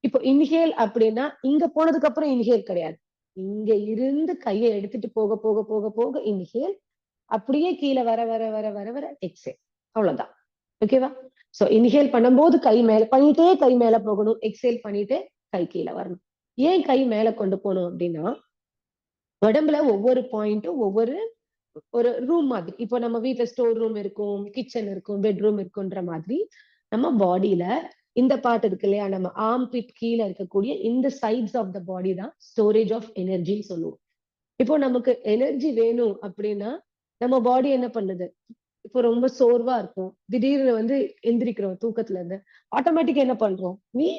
இப்போ இன்ஹேல் அப்படின்னா இங்க போனதுக்கு அப்புறம் இன்ஹேல் கிடையாது. இங்க இருந்து கையை எடுத்துட்டு போக போக போக போக இன்ஹேல், அப்படியே கீழே வர வர வர வர வர எக்ஸேல். அவ்வளவுதான். ஓகேவா? சோ இன்ஹேல் பண்ணும்போது கை மேல பண்ணிட்டே கை மேல போகணும், எக்ஸேல் பண்ணிட்டே கை கீழே வரணும். ஏன் கை மேல கொண்டு போகணும் அப்படின்னா, உடம்புல ஒவ்வொரு பாயிண்ட்டும் ஒவ்வொரு ஒரு ரூம் மாதிரி. இப்போ நம்ம வீட்டுல ஸ்டோர் ரூம் இருக்கும், கிச்சன் இருக்கும், பெட்ரூம் இருக்குன்ற மாதிரி நம்ம பாடியில இந்த பார்ட் இருக்கு இல்லையா, நம்ம ஆர்ம் பிட் கீழே இருக்கக்கூடிய இந்த சைட்ஸ் ஆஃப் த பாடி தான் ஸ்டோரேஜ் ஆஃப் எனர்ஜின்னு சொல்லுவோம். இப்போ நமக்கு எனர்ஜி வேணும் அப்படின்னா நம்ம பாடி என்ன பண்ணுது? இப்போ ரொம்ப சோர்வா இருக்கும், திடீர்னு எந்திரிக்கிறோம் தூக்கத்துல இருந்து, ஆட்டோமேட்டிக்கா என்ன பண்றோம்? நீ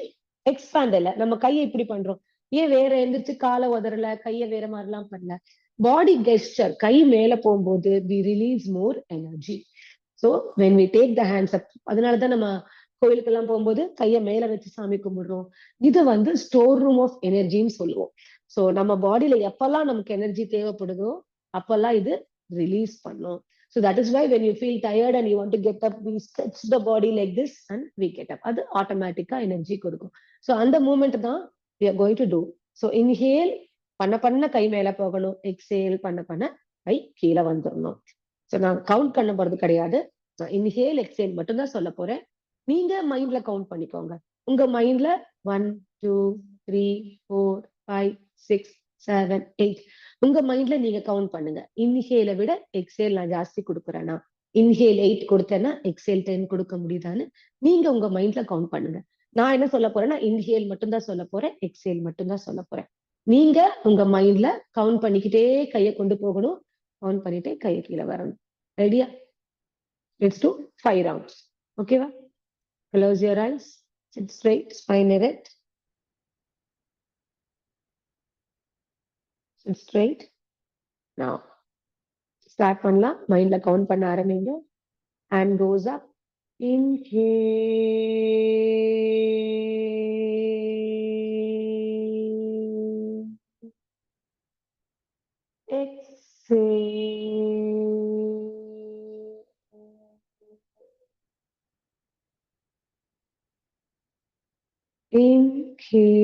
எக்ஸ்பேண்ட் இல்ல, நம்ம கையை இப்படி பண்றோம். ஏன் வேற எந்திரிச்சு காலை உதறல, கையை வேற மாதிரிலாம் பண்ணல? பாடி கெஸ்டர், கை மேல போகும்போது we release more energy. So when we take the hands up, அதனாலதான் நம்ம கோயிலுக்கு எல்லாம் போகும்போது கையை மேல வச்சு சாமி கும்பிடுறோம். இது ஸ்டோர் ரூம் ஆஃப் எனர்ஜின்னு சொல்லுவோம். சோ நம்ம பாடியில எப்பெல்லாம் நமக்கு எனர்ஜி தேவைப்படுதோ அப்பெல்லாம் இது ரிலீஸ் பண்ணும். So that is why when you feel tired and you want to get up, we stretch the body like this and we get up. அது ஆட்டோமேட்டிக்கா எனர்ஜி கொடுக்கும். சோ அந்த மூமெண்ட் தான் we are going to do. So inhale பண்ண பண்ண கை மேல போகணும், exhale பண்ண பண்ண கை கீழே வந்துடணும். ஸோ நான் கவுண்ட் பண்ண போறது கிடையாது. இன்ஹேல் எக்ஸேல் மட்டும் தான் சொல்ல போறேன். நீங்க மைண்ட்ல கவுண்ட் பண்ணிக்கோங்க. உங்க மைண்ட்ல 1 2 3 4 5 6 7 8 உங்க மைண்ட்ல நீங்க கவுண்ட் பண்ணுங்க. இன்ஹேல விட எக்ஸேல் நான் ஜாஸ்தி கொடுக்குறேன்னா, இன்ஹேல் 8 கொடுத்தேன்னா எக்ஸேல் 10 கொடுக்க முடியுதான்னு நீங்க உங்க மைண்ட்ல கவுண்ட் பண்ணுங்க. நான் என்ன சொல்ல போறேன்னா இன்ஹேல் மட்டும் தான் சொல்ல போறேன், எக்ஸேல் மட்டும் தான் சொல்ல போறேன். நீங்க உங்க மைண்ட்ல கவுண்ட் பண்ணிக்கிட்டே கையை கொண்டு போகணும், கவுண்ட் பண்ணிட்டே கையை கீழே வரணும். ரெடியா? Let's to 5 rounds. ஓகேவா? Close your eyes, sit straight, spine erect. Sit straight. Now, start பண்ணலாம். மைண்ட்ல கவுண்ட் பண்ண ஆரம்பிங்க. Hand goes up. Inhale. Exhale. Inhale.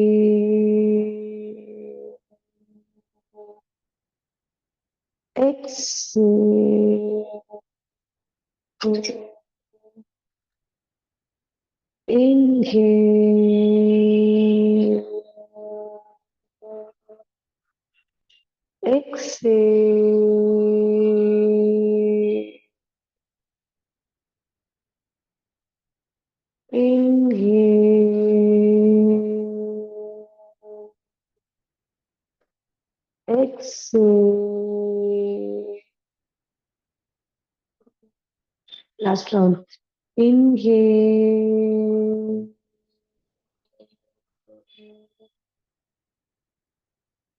Exhale. Inhale. Exhale. Inhale. Exhale. Last round. Inhale.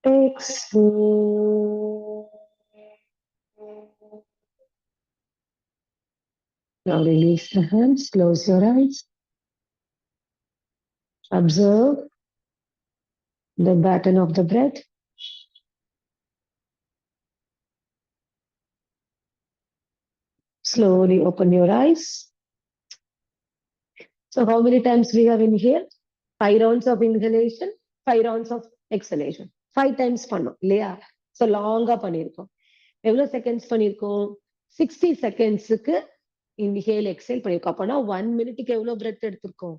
Exhale. Now release the hands, close your eyes. Observe the pattern of the breath. Slowly open your eyes. So how many times we have inhaled? 5 rounds of inhalation, 5 rounds of exhalation. 5 times பண்ணோம் இல்லையா? So லாங்கா பண்ணியிருக்கோம். எவ்வளவு seconds பண்ணியிருக்கோம்? 60 செகண்ட்ஸுக்கு inhale exhale பண்ணியிருக்கோம். அப்போனா 1 மினிட்டுக்கு எவ்வளவு breadth எடுத்திருக்கோம்?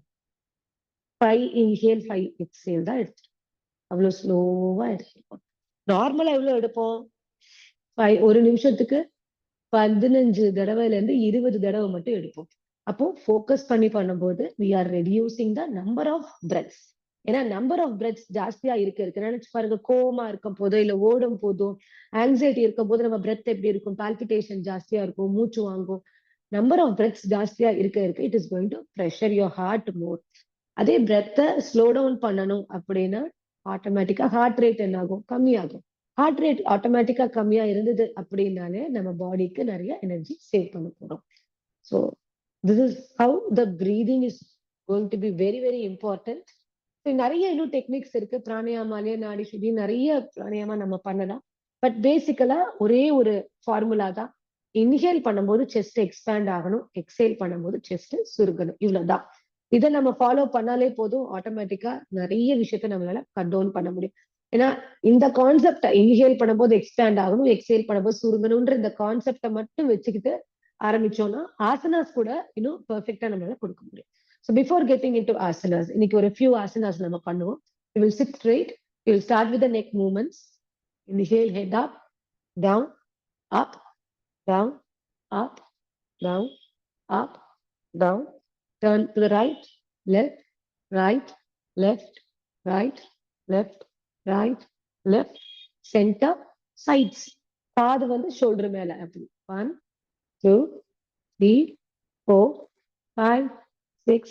5 இன்ஹேல் 5 எக்ஸேல் தான் எடுத்திருக்கோம். அவ்வளவு ஸ்லோவா எடுத்திருக்கோம். நார்மலா எவ்வளவு எடுப்போம்? 1 நிமிஷத்துக்கு 15 தடவைல இருந்து 20 தடவை மட்டும் எடுப்போம். அப்போ ஃபோக்கஸ் பண்ணி பண்ணும்போது we are reducing the number of breaths. ஏன்னா நம்பர் ஆஃப் பிரெத்ஸ் ஜாஸ்தியா இருக்கு நினைச்சு பாருங்க. கோவமா இருக்கும் போதோ இல்ல ஓடும் போதும் ஆங்ஸைட்டி இருக்கும் போது நம்ம பிரெத் எப்படி இருக்கும்? பால்பிட்டேஷன் ஜாஸ்தியா இருக்கும், மூச்சு வாங்கும். நம்பர் ஆஃப் பிரெத்ஸ் ஜாஸ்தியா இருக்க it is going to pressure your heart more. அதே பிரெத்தை ஸ்லோ டவுன் பண்ணணும் அப்படின்னா ஆட்டோமேட்டிக்கா ஹார்ட் ரேட் என்ன ஆகும்? கம்மியாகும். ஹார்ட் ரேட் ஆட்டோமேட்டிக்கா கம்மியா இருந்தது அப்படின்னாலே நம்ம பாடிக்கு நிறைய எனர்ஜி சேவ் பண்ண போறோம். So this is how the breathing is going to be very very important. நிறைய இன்னும் டெக்னிக்ஸ் இருக்கு. பிராணயாமாலே நாடி சுத்தி நிறைய பிராணயாமா நம்ம பண்ணலாம். பட் பேசிக்கலா ஒரே ஒரு ஃபார்முலா தான். இன்ஹேல் பண்ணும்போது செஸ்ட் எக்ஸ்பேண்ட் ஆகணும், எக்ஸேல் பண்ணும்போது செஸ்ட் சுருங்கணும். இவ்வளவுதான். இதை நம்ம ஃபாலோ பண்ணாலே போதும், ஆட்டோமேட்டிக்கா நிறைய விஷயத்த நம்மளால கட் டவுன் பண்ண முடியும். ஏன்னா இந்த கான்செப்ட் இன்ஹேல் பண்ணும்போது எக்ஸ்பேண்ட் ஆகணும், எக்ஸேல் பண்ணும்போது சுருங்கணும்ன்ற இந்த கான்செப்டை மட்டும் வச்சுக்கிட்டு ஆரம்பிச்சோம்னா ஆசனாஸ் கூட இன்னும் பெர்ஃபெக்டா நம்மளால கொடுக்க முடியும். So before getting into asanas, இன்னைக்கு ஒரு few asanas நம்ம பண்ணுவோம். You will sit straight. You will start with the neck movements. Inhale, head up, down, up, down, up, down, up, down. Turn to the right, left, right, left, right, left, right, left, center, sides. காது வந்து shoulder மேல அப்படி. 1 2 3 4 5 6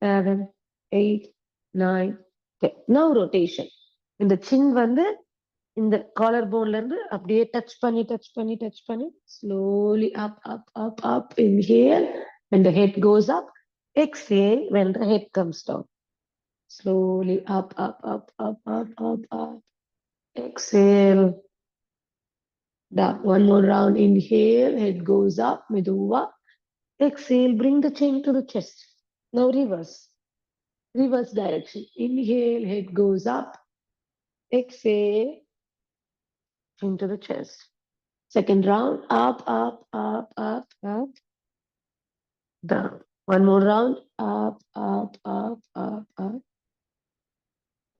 7 8 9 10. Now rotation. இந்த சின் வந்து இந்த collar போன்ல இருந்து அப்படியே டச் பண்ணி slowly up up up up. Inhale when the head goes up. Exhale when the head comes down. Slowly up up up up up up up. Exhale down. One more round. Inhale, head goes up, meduva. Exhale, bring the chin to the chest. Now reverse direction. Inhale, head goes up. Exhale into the chest. Second round, up, up, up, up, up, down. One more round, up, up, up, up, up,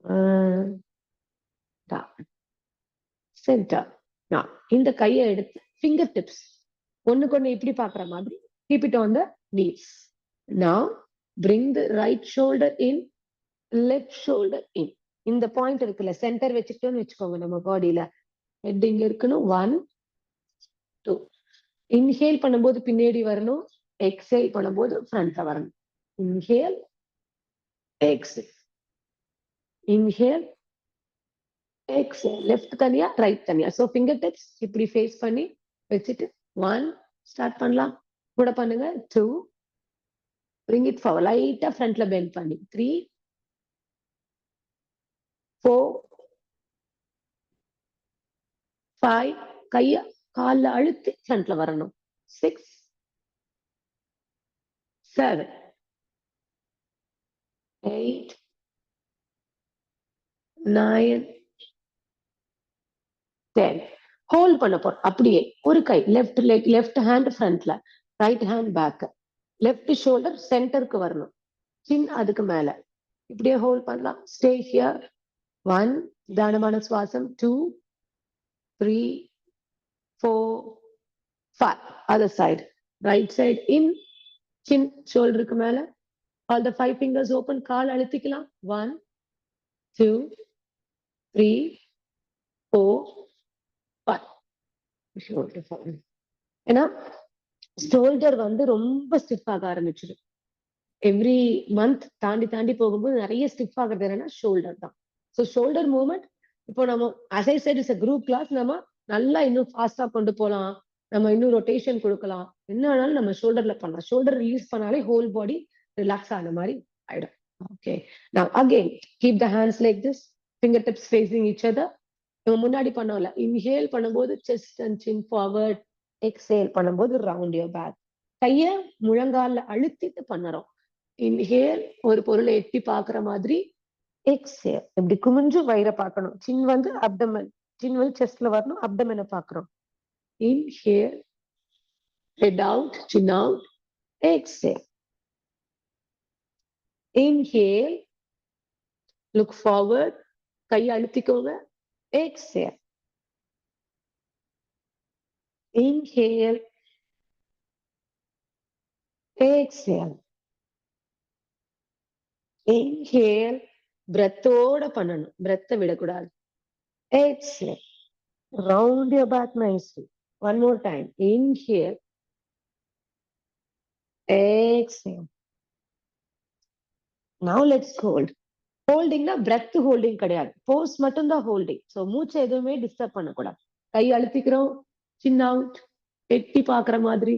and down. Center. Now, இந்த கையை எடுத்து finger tips ஒண்ணுக்கு ஒண்ணு இப்படி பாக்குற மாதிரி keep it on the knees. Now, bring the right shoulder in, left shoulder in. இந்த point இருக்குல்ல சென்டர் வச்சுக்கிட்டோம்னு வச்சுக்கோங்க நம்ம பாடியில ஹெட் இங்க இருக்கணும் 1 2. இன்ஹேல் பண்ணும்போது பின்னாடி வரணும், எக்ஸேல் பண்ணும்போது ஃப்ரண்ட்ல வரணும். Inhale exhale, inhale exhale. Left தனியா ரைட் தனியா. ஸோ ஃபிங்கர் டிப்ஸ் இப்படி ஃபேஸ் பண்ணி வச்சுட்டு 1 ஸ்டார்ட் பண்ணலாம். கூட பண்ணுங்க 2, bring it forward, லைட்டா ஃப்ரண்ட்ல பெண்ட் பண்ணி 3 4 5, கைய கால்ல அழுத்தி ஃப்ரண்ட்ல வரணும் 6 7 8 9 10. ஹோல்ட் பண்ண போறோம். அப்படியே ஒரு கை லெஃப்ட் லெக், லெஃப்ட் ஹேண்ட் ஃப்ரண்ட்ல, right hand bag, left shoulder சென்டருக்கு வரணும், சின் அதுக்கு மேல. இப்படியே ஹோல்ட் பண்ணலாம். Stay here. 1, தானமான சுவாசம். 2 3 4 5. Other side, right side in, chin ஷோல்டருக்கு மேல, ஆல் த 5 fingers ஓபன். கால் அழுத்திக்கலாம். 1 2 3 4 5. ஏன்னா ஷோல்டர் வந்து ரொம்ப ஸ்டிஃப் ஆக ஆரம்பிச்சிடும். எவ்ரி மந்த் தாண்டி தாண்டி போகும்போது நிறைய ஸ்டிஃப் ஆகுறது என்னன்னா ஷோல்டர் தான். ஸோ ஷோல்டர் மூவ்மெண்ட் இப்போ நம்ம as I said, is a group class. நம்ம நல்லா இன்னும் ஃபாஸ்டா கொண்டு போகலாம், நம்ம இன்னும் ரொட்டேஷன் கொடுக்கலாம், என்ன வேணாலும் நம்ம ஷோல்டர்ல பண்ணலாம். ஷோல்டர் ரிலீஸ் பண்ணாலே ஹோல் பாடி ரிலாக்ஸ் ஆன மாதிரி ஆயிடும். Okay, now again keep the hands like this, fingertips facing each other. நம்ம முன்னாடி பண்ணோம்ல, இன்ஹேல் பண்ணும்போது chest and chin forward, exhale பண்ணும்போது ரவுண்ட் யுவர் பேக். கைய முழங்கால அழுத்திட்டு பண்ணுறோம். இன்ஹேல் ஒரு பொருளை எட்டி பாக்குற மாதிரி, எக்ஸேல் இப்படி குமிஞ்சு வயிற பார்க்கணும். சின் வந்து அப்டமன், சின் வந்து செஸ்ட்ல வரணும், அப்டமனை பாக்குறோம். Inhale, head out, chin out, exhale. Inhale, look forward, கையை அழுத்திக்கோங்க, exhale. Inhale. Exhale. Inhale. breath-ஓட பண்ணணும், breath விடக்கூடாது. Exhale. Round your back nicely. One more time. Inhale. Exhale. Now let's hold. ஹோல்டிங்னா பிரெத் ஹோல்டிங் கிடையாது, போஸ் மட்டும் தான் ஹோல்டிங். ஸோ மூச்சை எதுவுமே டிஸ்டர்ப் பண்ணக்கூடாது. கை அழுத்திக்கிறோம், சின்ன அவுட், எட்டி பாக்குற மாதிரி.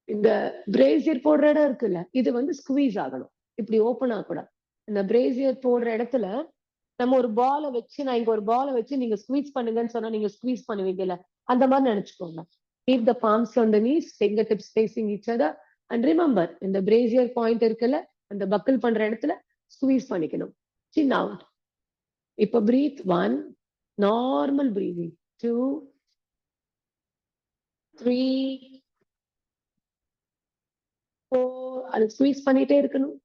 இந்த பிரேசியர் போடுற இடம் இருக்குல்ல, இது வந்து ஸ்குவீஸ் ஆகணும், இப்படி ஓப்பன் ஆகக்கூடாது. இந்த பிரேசியர் போடுற இடத்துல நம்ம ஒரு பாலை வச்சு, நான் இங்க ஒரு பாலை வச்சு நீங்க ஸ்குவீஸ் பண்ணுங்கன்னு சொன்னா நீங்க ஸ்குவீஸ் பண்ணுவீங்கல்ல, அந்த மாதிரி நினைச்சுக்கோங்க. Keep the palms on the knees, fingertips facing each other, and remember இந்த பிரேசியர் பாயிண்ட் இருக்குல்ல, அந்த பக்கிள் பண்ற இடத்துல ஸ்குவீஸ் பண்ணிக்கணும். சின்ன அவுட். இப்ப பிரீத். 1, normal breathing. 2 3 4, அது ஸ்குவீஸ் பண்ணிட்டே இருக்கணும்.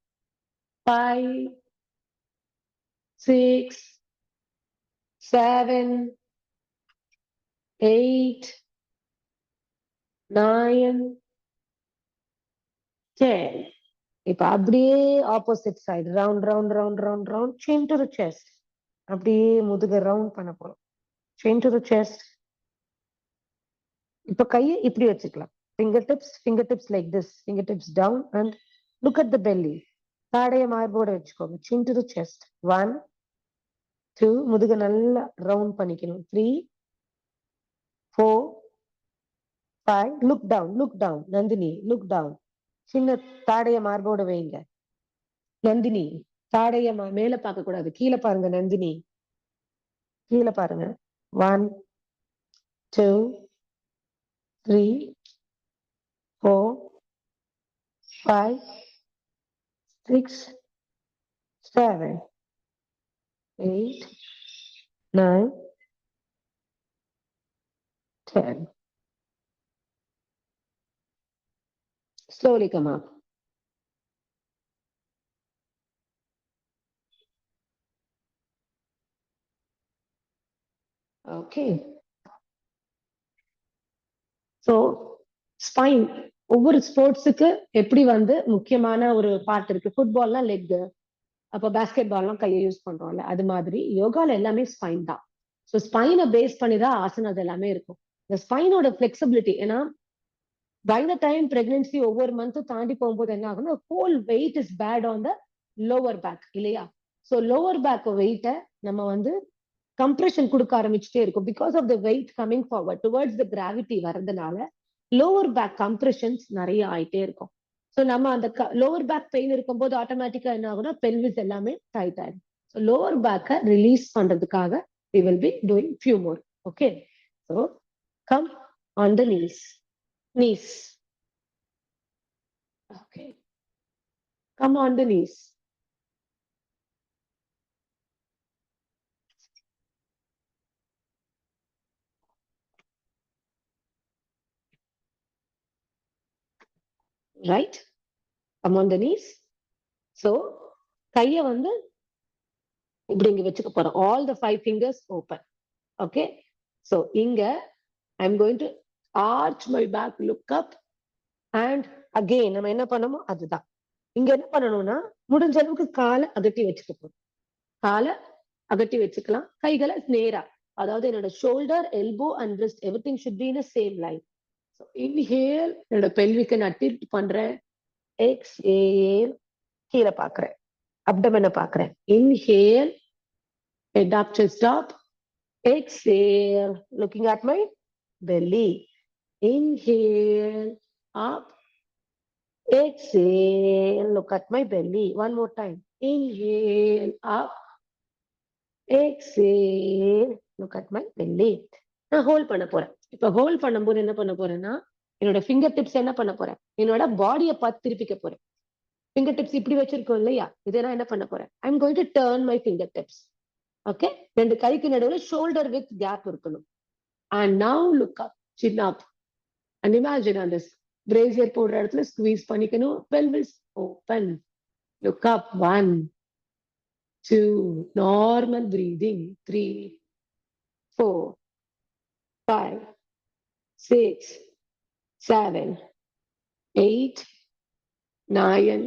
5 6 7 8 9 10. இப்ப அப்படியே opposite side, round round round round round, chin to the chest. அப்படியே முதுக ரவுண்ட் பண்ண போறோம். chin to the chest. இப்ப கையை இப்படி வச்சுக்கலாம். fingertips like this, fingertips down and look at the belly. தாடைய மார்போட வச்சுக்கோங்க. chin to the chest. 1 2, முதுக நல்லா ரவுண்ட் பண்ணிக்கணும். 3 4 5. look down. Nandini, look down. சின்ன தாடைய மார்போட வைங்க. நந்தினி, தாடைய மேல பார்க்க கூடாது, கீழே பாருங்க. நந்தினி, கீழே பாருங்க. 1 2 3 4 5 6 7 8 9 10. Slowly come up. Okay. So spine ஒவ்வொரு ஸ்போர்ட்ஸுக்கு எப்படி வந்து முக்கியமான ஒரு பார்ட் இருக்கு. ஃபுட்பால்லாம் லெக், அப்போ பேஸ்கெட் பால்லாம் கையை யூஸ் பண்றோம்ல, அது மாதிரி யோகால எல்லாமே ஸ்பைன் தான். ஸோ ஸ்பைனை பேஸ் பண்ணி தான் ஆசனம் எல்லாமே இருக்கும். இந்த ஸ்பைனோட ஃபிளெக்சிபிலிட்டி, ஏன்னா பை த டைம் பிரெக்னன்சி ஒவ்வொரு மந்த்தும் தாண்டி போகும்போது என்ன ஆகும்னா whole weight is put on the lower back இல்லையா? ஸோ லோவர் பேக் வெயிட்டை நம்ம வந்து கம்ப்ரெஷன் கொடுக்க ஆரம்பிச்சுட்டே இருக்கும். Because of the weight coming forward towards the gravity வர்றதுனால லோவர் பேக் கம்ப்ரெஷன்ஸ் நிறைய ஆயிட்டே இருக்கும். ஸோ நம்ம அந்த லோவர் பேக் பெயின் இருக்கும்போது ஆட்டோமேட்டிக்கா என்ன ஆகும்னா பெல்விஸ் எல்லாமே டைட் ஆயிடும். ஸோ லோவர் பேக்கை ரிலீஸ் பண்றதுக்காக we will be doing few more. Okay, so come on the knees. Okay, come on the knees. Right, come on the knees. So கைய வந்து இப்படி இங்க வச்சுக்க போறோம். All the 5 fingers open. Okay, so இங்க I'm going to arch my back, look up, and again நம்ம என்ன பண்ணோமோ அதுதான். இங்க என்ன பண்ணணும்னா முடிஞ்ச அளவுக்கு காலை அகட்டி வச்சுக்க போறோம். காலை அகட்டி வச்சுக்கலாம். கைகளை நேரா, அதாவது என்னோட shoulder, elbow and wrist everything should be in a same line. So inhale, என்னோட பெல்விக்கை நான் டில்ட் பண்றேன். எக்ஸ்ஹேல், கீழே பாக்குறேன், அப்டமனை பாக்குறேன். Inhale, head up, chest up. Exhale, looking at my belly. Inhale, up. Exhale, look at my belly. One more time. Inhale, up. Exhale, look at my belly. நான் hold பண்ண போறேன். இப்ப ஹோல்ட் பண்ணும்போது என்ன பண்ண போறேன்னா என்னோட ஃபிங்கர் டிப்ஸ் என்ன பண்ண போறேன், என்னோட பாடியை பார்த்து திருப்பிக்க போறேன். ஃபிங்கர் டிப்ஸ் இப்படி வச்சிருக்கோம் இல்லையா, இதை நான் என்ன பண்ண போறேன், I am going to turn my finger tips. Okay, ரெண்டு கைக்கு நடுவுல ஷோல்டர் வித் கேப் இருக்கணும். And now look up, chin up, and imagine அந்த பிரேசியர் போடுற இடத்துல ஸ்குவீஸ் பண்ணிக்கணும். Pelvis open, look up. 1 2, normal breathing. 3 4 5 6 7 8 9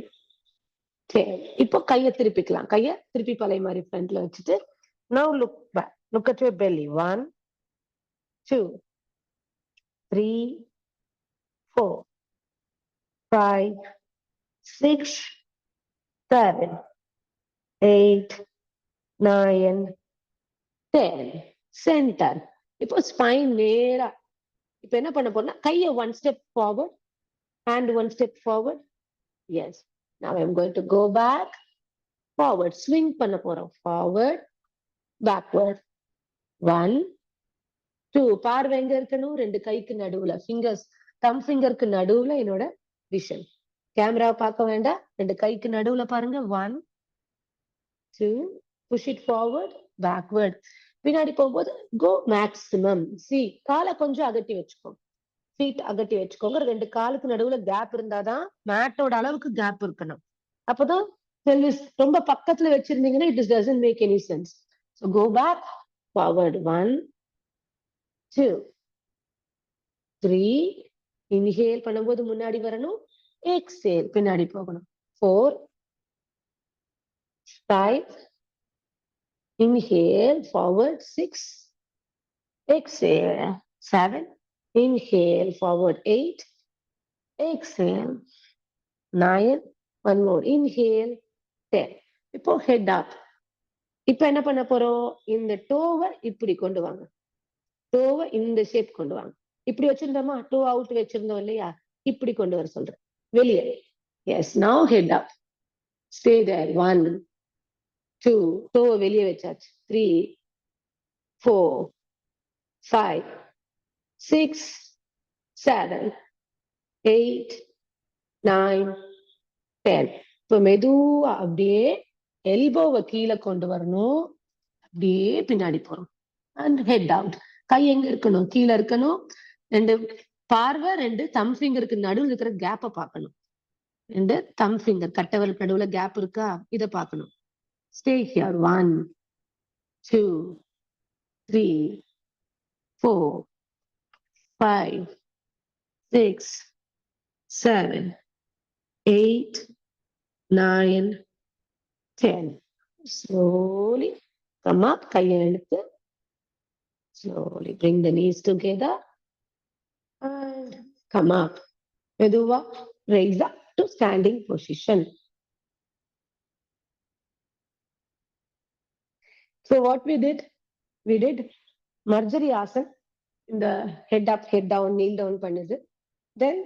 10. இப்போ கையை திருப்பிக்கலாம். கையை திருப்பி பழைய மாதிரி ஃப்ரண்ட்ல வச்சுட்டு now look back, look at your belly. 1 2 3 4 5 6 7 8 9 10. Centre. இப்போ ஸ்பைன் நேரா. இப்போ என்ன பண்ண போறோம்னா கையை 1 step forward, hand 1 step forward. Yes, now I'm going to go back, forward, swing பண்ண போறோம். Forward, backward. 1 2. பார்வை எங்க இருக்கணும், ரெண்டு கைக்கு நடுவுல, ஃபிங்கர்ஸ் தம் ஃபிங்கருக்கு நடுவுல என்னோட விஷன். கேமரா பார்க்க வேண்டாம், ரெண்டு கைக்கு நடுவுல பாருங்க. 1 2, push it forward, backward. பின்னாடி போகும்போது go maximum. See, காலை கொஞ்சம் அகட்டி வச்சுக்கோங்க, ஃபீட் அகட்டி வச்சுக்கோங்க. ரெண்டு காலுக்கு நடுவுல கேப் இருந்தாதான், மேட்டோட அளவுக்கு கேப் இருக்கணும். அப்பதான் பெல்விஸ் ரொம்ப பக்கத்துல வச்சிருந்தீங்கன்னா it doesn't make any sense. So go back, forward. 1 2 3. Inhale பண்ணும்போது முன்னாடி வரணும். எக்ஸேல் பின்னாடி போகணும். 4 5. Inhale, forward. 6. Exhale, 7. Inhale, forward. 8. Exhale, 9. One more. Inhale, 10. இப்போ ஹெட் அப். இப்போ என்ன பண்ண போறோம், இந்த டோவை இப்படி கொண்டு வாங்க. டோவை இந்த ஷேப் கொண்டு வாங்க. இப்படி வச்சிருந்தோமா, டோ அவுட் வச்சிருந்தோம் இல்லையா, இப்படி கொண்டு வர சொல்றேன் வெளியே. Yes, now head up. Stay there. 1 2. டோவை வெளியே வச்சாச்சு. 3 4 5 6 7 8 9 10. இப்போ மெதுவா அப்படியே எல்போவை கீழே கொண்டு வரணும். அப்படியே பின்னாடி போறோம். And head out. கை எங்க இருக்கணும்? கீழே இருக்கணும். ரெண்டு பார்வை, ரெண்டு தம் ஃபிங்கருக்கு நடுவில் இருக்கிற கேப்பை பார்க்கணும். ரெண்டு தம் ஃபிங்கர் கட்டவருக்கு நடுவுல கேப் இருக்கா? இதை பார்க்கணும். Stay here. 1 2 3 4 5 6 7 8 9 10. Slowly come up. கையை இழுத்து slowly bring the knees together and come up. மெதுவா raise up to standing position. So what we did Marjari Asana in the head up, head down, kneel down பண்ணுது. Then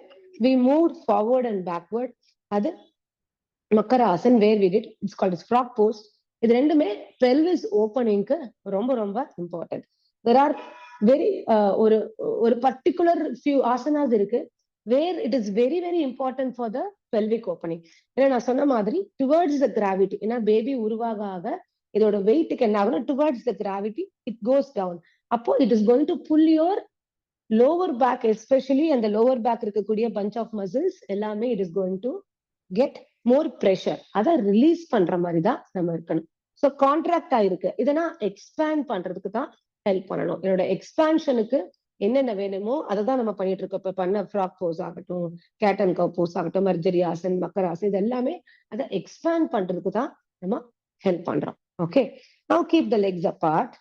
we moved forward and backward. அது Makara Asana where we did, it's called as frog pose. இது ரெண்டுமே pelvis openingக்கு ரொம்ப ரொம்ப important. There are very ஒரு particular few asanas இருக்கு where it is very very important for the pelvic opening. ஏன்னா நான் சொன்ன மாதிரி towards the gravity, ஏன்னா பேபி உருவாக ஆக இதோட வெயிட்டுக்கு என்ன ஆகணும்? towards the gravity it goes down. அப்போ it is going to pull your lower back, especially and the lower back இருக்கக்கூடிய bunch of muscles எல்லாமே it is going to get more pressure. அதை ரிலீஸ் பண்ற மாதிரி தான் நம்ம இருக்கணும். ஸோ கான்ட்ராக்ட் ஆயிருக்கு. இதை நான் எக்ஸ்பேண்ட் பண்றதுக்கு தான் ஹெல்ப் பண்ணணும். என்னோட எக்ஸ்பான்ஷனுக்கு என்னென்ன வேணுமோ அதை தான் நம்ம பண்ணிட்டு இருக்கோம். இப்ப பண்ண ஃப்ராக் போஸ் ஆகட்டும், கேட் அண்ட் கவ் போஸ் ஆகட்டும், மர்ஜரி ஆசன், மக்கர் ஆசன், இது எல்லாமே அதை எக்ஸ்பேண்ட் பண்றதுக்கு தான் நம்ம ஹெல்ப் பண்றோம். Okay, now keep the legs apart.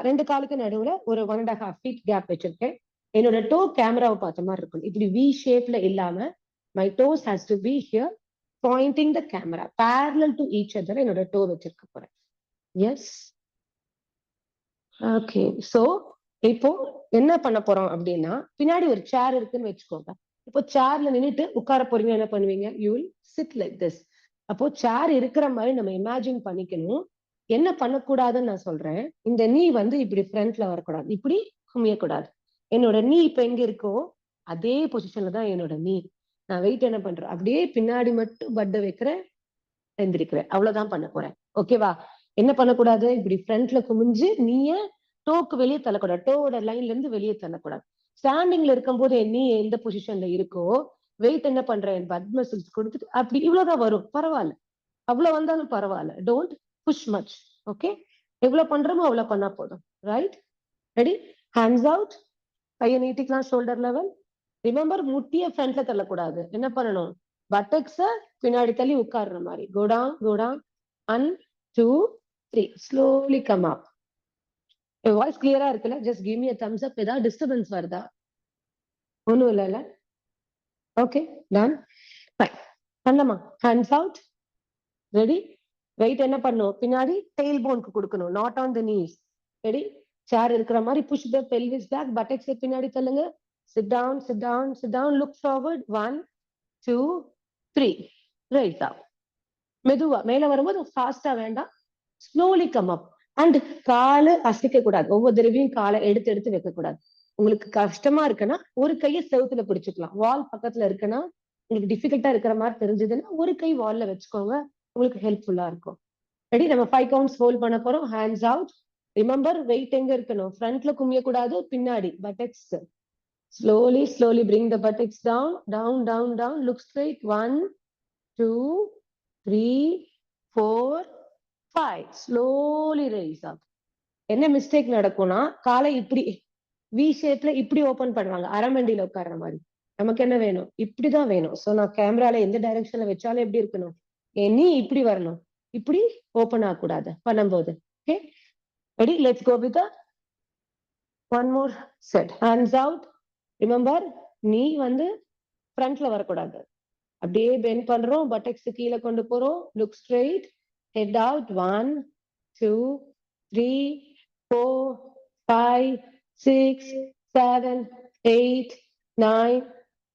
ரெண்டு காலுக்கு நடுவுல ஒரு 1.5 feet கேப் வச்சிருக்கேன். என்னோட டோ கேமராவை பார்த்த மாதிரி இருக்கணும். இப்படி வி ஷேப்ல இல்லாம my toes has to be here pointing the camera parallel to each other. என்னோட டோ வச்சிருக்க போறேன். S, okay. சோ இப்போ என்ன பண்ண போறோம் அப்படின்னா, பின்னாடி ஒரு சேர் இருக்குன்னு வச்சுக்கோங்க. இப்போ சேர்ல நின்னுட்டு உட்கார போறீங்க, என்ன பண்ணுவீங்க? You will chit like this. அப்போ சேர் இருக்கிற மாதிரி நம்ம இமேஜின் பண்ணிக்கணும். என்ன பண்ணக்கூடாதுன்னு நான் சொல்றேன். இந்த நீ வந்து இப்படி ஃப்ரண்ட்ல வரக்கூடாது, இப்படி குமியக்கூடாது. என்னோட நீ இப்ப எங்க இருக்கோ அதே பொசிஷன்ல தான் என்னோட நீ. நான் வெயிட் என்ன பண்றேன்? அப்படியே பின்னாடி மட்டும் பட்டை வைக்கிறேன், எந்திரிக்கிறேன். அவ்வளவுதான் பண்ண போறேன். ஓகேவா? என்ன பண்ணக்கூடாது? இப்படி ஃப்ரண்ட்ல குமிஞ்சு நீய டோக்கு வெளியே தள்ளக்கூடாது, டோவோட லைன்ல இருந்து வெளியே தள்ளக்கூடாது. ஸ்டாண்டிங்ல இருக்கும் போது நீ எந்த பொசிஷன்ல இருக்கோ வெயிட் என்ன பண்றேன்? பட் மசில்ஸ் கொடுத்துட்டு அப்படி இவ்வளவுதான் வரும். பரவாயில்ல, அவ்வளவு வந்தாலும் பரவாயில்ல. Don't push much. ஓகே, எவ்வளவு பண்றோமோ அவ்வளவு பண்ணா போதும். Right, ready? ஹேண்ட்ஸ் அவுட், கையை நீட்டிக்கலாம், ஷோல்டர் லெவல். ரிமெம்பர், முட்டிய ஃப்ரண்ட்ல தள்ளக்கூடாது. என்ன பண்ணணும்? பட்டக்ஸ பின்னாடி தள்ளி உட்கார்ற மாதிரி. Go down, go down. 1 2 3. Slowly come up. Voice கிளியரா இருக்குல்ல? Just give me a thumbs up. ஏதாவது டிஸ்டர்பன்ஸ் வருதா? ஒண்ணும் இல்லைல்ல? Okay, done. ஃபைன், பண்ணலாமா? Hands out, ready? வெயிட் என்ன பண்ணும்? பின்னாடி டெயில் போனுக்கு கொடுக்கணும், not on the knees. Ready? Chair இருக்கிற மாதிரி push the pelvis back, buttocks பின்னாடி தள்ளுங்க. Sit down, sit down, sit down. Look forward. 1 2 3. Raise up. மெதுவா மேல வரும்போது ஃபாஸ்டா வேண்டாம். Slowly come up. அண்ட் காலை அசைக்க கூடாது. ஒவ்வொரு தடவையும் காலை எடுத்து எடுத்து வைக்க கூடாது. உங்களுக்கு கஷ்டமா இருக்குன்னா ஒரு கையை செவுத்துல பிடிச்சுக்கலாம். வால் பக்கத்துல இருக்குன்னா, உங்களுக்கு டிஃபிகல்ட்டா இருக்கிற மாதிரி தெரிஞ்சதுன்னா ஒரு கை வால்ல வச்சுக்கோங்க, உங்களுக்கு ஹெல்ப்ஃபுல்லா இருக்கும். ரெடி? நம்ம 5 counts ஹோல்ட் பண்ண போறோம். Hands out. ரிமெம்பர், வெயிட் எங்க இருக்கணும்? ஃப்ரண்ட்ல குமிய கூடாது, பின்னாடி buttocks. Slowly, slowly bring the buttocks down, down, down, down. Look straight. 1 2 3 4 5. Slowly raise up. என்ன மிஸ்டேக் நடக்கும்னா, காலை இப்படி வி ஷேப்ல இப்படி ஓபன் பண்ணுவாங்க, அரமண்டியில உட்கார்ற மாதிரி. நமக்கு என்ன வேணும்? இப்படிதான் வேணும். சோ நான் கேமரால எந்த டைரக்ஷன்ல வச்சாலும் எப்படி இருக்கணும்? நீ இப்படி வரணும், இப்படி ஓபன் ஆகக்கூடாது பண்ணும்போது. Okay, ready? Let's go with one more set. Hands out. Remember, நீ வந்து ஃப்ரண்ட்ல வரக்கூடாது. அப்படியே பெண்ட் பண்றோம், பட்டக்ஸ் கீழே கொண்டு போறோம். Look straight, head out. 1 2 3 4 5 6 7 8 9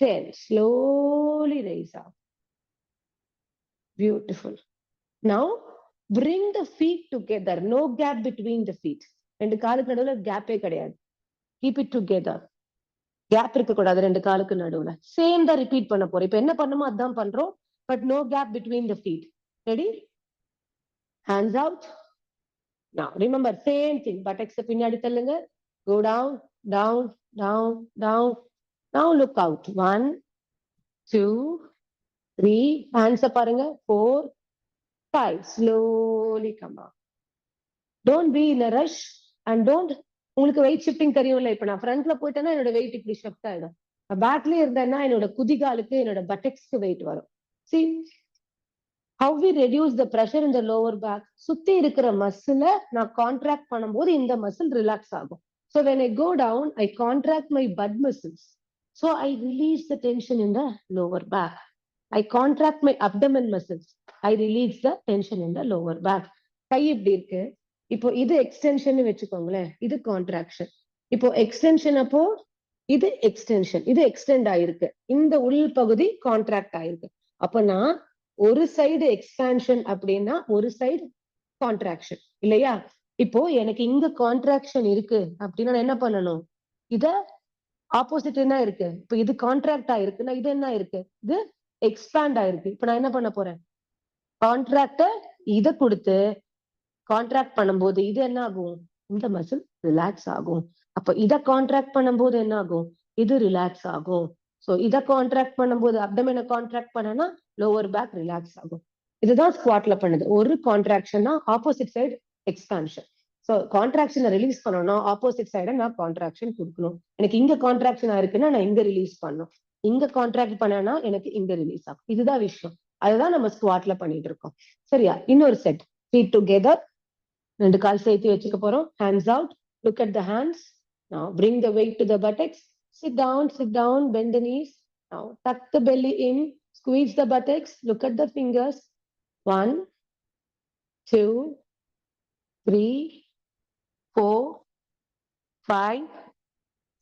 10. Slowly raise up. Beautiful. Now bring the feet together. No gap between the feet. ரெண்டு காலுக்கு நடுவுல கேப்பே கிடையாது. Keep it together. கேப் இருக்க கூடாது ரெண்டு காலுக்கு நடுவுல. சேம் தான் ரிப்பீட் பண்ண போறோம். இப்ப என்ன பண்ணுமோ அதான் பண்றோம், but no gap between the feet. Ready? Hands out. Now remember, same thing. Buttocks பின்னாடி தள்ளுங்க. Go down, down, down, down. Now look out. 1, 2, 3. Hands பாருங்க. 4, 5. Slowly come out. Don't be in a rush and don't. உங்களுக்கு wait shifting தெரியும்ல. இப்ப நான் ஃப்ரண்ட்ல போயிட்டேன்னா என்னோட வெயிட் இப்படி ஷிஃப்ட் ஆயிடும். பேக்லயே இருந்தேன்னா என்னோட குதிகாலுக்கு என்னோட பட்டெக்ஸ்க்கு வெயிட் வரும். See how we reduce the pressure in the lower back. சுத்தி இருக்கிற மசில நான் கான்ட்ராக்ட் பண்ணும்போது இந்த மசில் ரிலாக்ஸ் ஆகும். So when I go down, I contract my butt muscles. So I release the tension in the lower back. I contract my abdomen muscles. I release the tension in the lower back. கை இப்படி இருக்கு. இப்போ இது extension வச்சுக்கோங்களேன். இது contraction. இப்போ extension அப்போ இது extension. இது எக்ஸ்டெண்ட் ஆயிருக்கு. இந்த உள் பகுதி கான்ட்ராக்ட் ஆயிருக்கு. அப்ப நான் ஒரு சைடு எக்ஸ்பான்ஷன் அப்படின்னா ஒரு சைடு கான்ட்ராக்ஷன் இல்லையா? இப்போ எனக்கு இங்க கான்ட்ராக்ஷன் இருக்கு அப்படின்னா நான் என்ன பண்ணணும்? இத ஆப்போசிட் என்ன இருக்கு? இப்ப இது கான்ட்ராக்ட் ஆயிருக்குன்னா இது என்ன இருக்கு? இது எக்ஸ்பேண்ட் ஆயிருக்கு. இப்ப நான் என்ன பண்ண போறேன்? கான்ட்ராக்ட இத கொடுத்து கான்ட்ராக்ட் பண்ணும்போது இது என்ன ஆகும்? இந்த மசில் ரிலாக்ஸ் ஆகும். அப்ப இத கான்ட்ராக்ட் பண்ணும்போது என்ன ஆகும்? இது ரிலாக்ஸ் ஆகும். சோ இத கான்ட்ராக்ட் பண்ணும்போது அப்டமனை கான்ட்ராக்ட் பண்ணனா லோவர் பேக் ரிலாக்ஸ் ஆகும். இதுதான் ஸ்குவாட்ல பண்ணுது. ஒரு கான்ட்ராக்ஷன்னா ஆப்போசிட் சைடு எக்ஸ்பான்ஷன். சோ கான்ட்ராக்ஷனை ரிலீஸ் பண்ணணும். ஆப்போசிட் சைட நான் கான்ட்ராக்ஷன் கொடுக்கணும். எனக்கு இங்க கான்ட்ராக்ஷன் ஆயிருக்குன்னா நான் இங்க ரிலீஸ் பண்ணணும். இங்க கான்ட்ராக்ட் பண்ணனா எனக்கு இங்க ரிலீஸ் ஆகும். இதுதான் விஷயம். அதுதான் நம்ம ஸ்குவாட்ல பண்ணிட்டு இருக்கோம். சரியா? இன்னொரு செட். Feet together. ரெண்டு கால் சேர்த்து வச்சுக்க போறோம். Hands out. Look at the hands. Now bring the weight to the buttocks. Sit down, bend the knees. Now tuck the belly in, squeeze the buttocks. Look at the fingers. 1, 2, 3, 4, 5,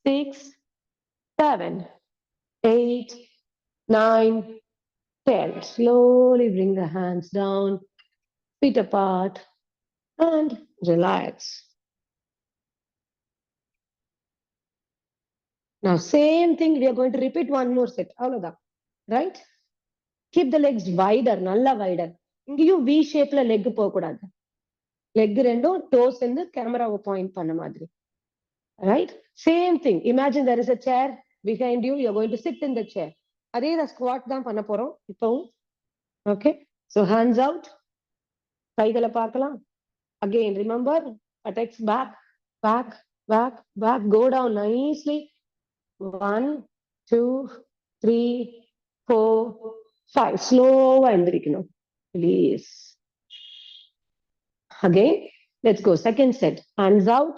6, 7, 8, 9, 10. Slowly bring the hands down, feet apart, and relax. Now same thing, we are going to repeat one more set. Avlodhaan. Right? Keep the legs wider, nalla wider. இங்கேயும் V ஷேப்ல leg போக கூடாது. Leg ரெண்டும் dose வந்து கேமராவை point பண்ண மாதிரி. Right? Same thing. Imagine there is a chair behind you. You are going to sit in the chair. அதே தான் ஸ்குவாட் தான் பண்ண போறோம் இப்பவும். Okay? So hands out. கைகளை பார்க்கலாம். Again, remember, buttocks back, back, back, back. Go down nicely. 1, 2, 3, 4, 5. Slow எந்திரிக்கணும். Release. Again, let's go. Second set. Hands out.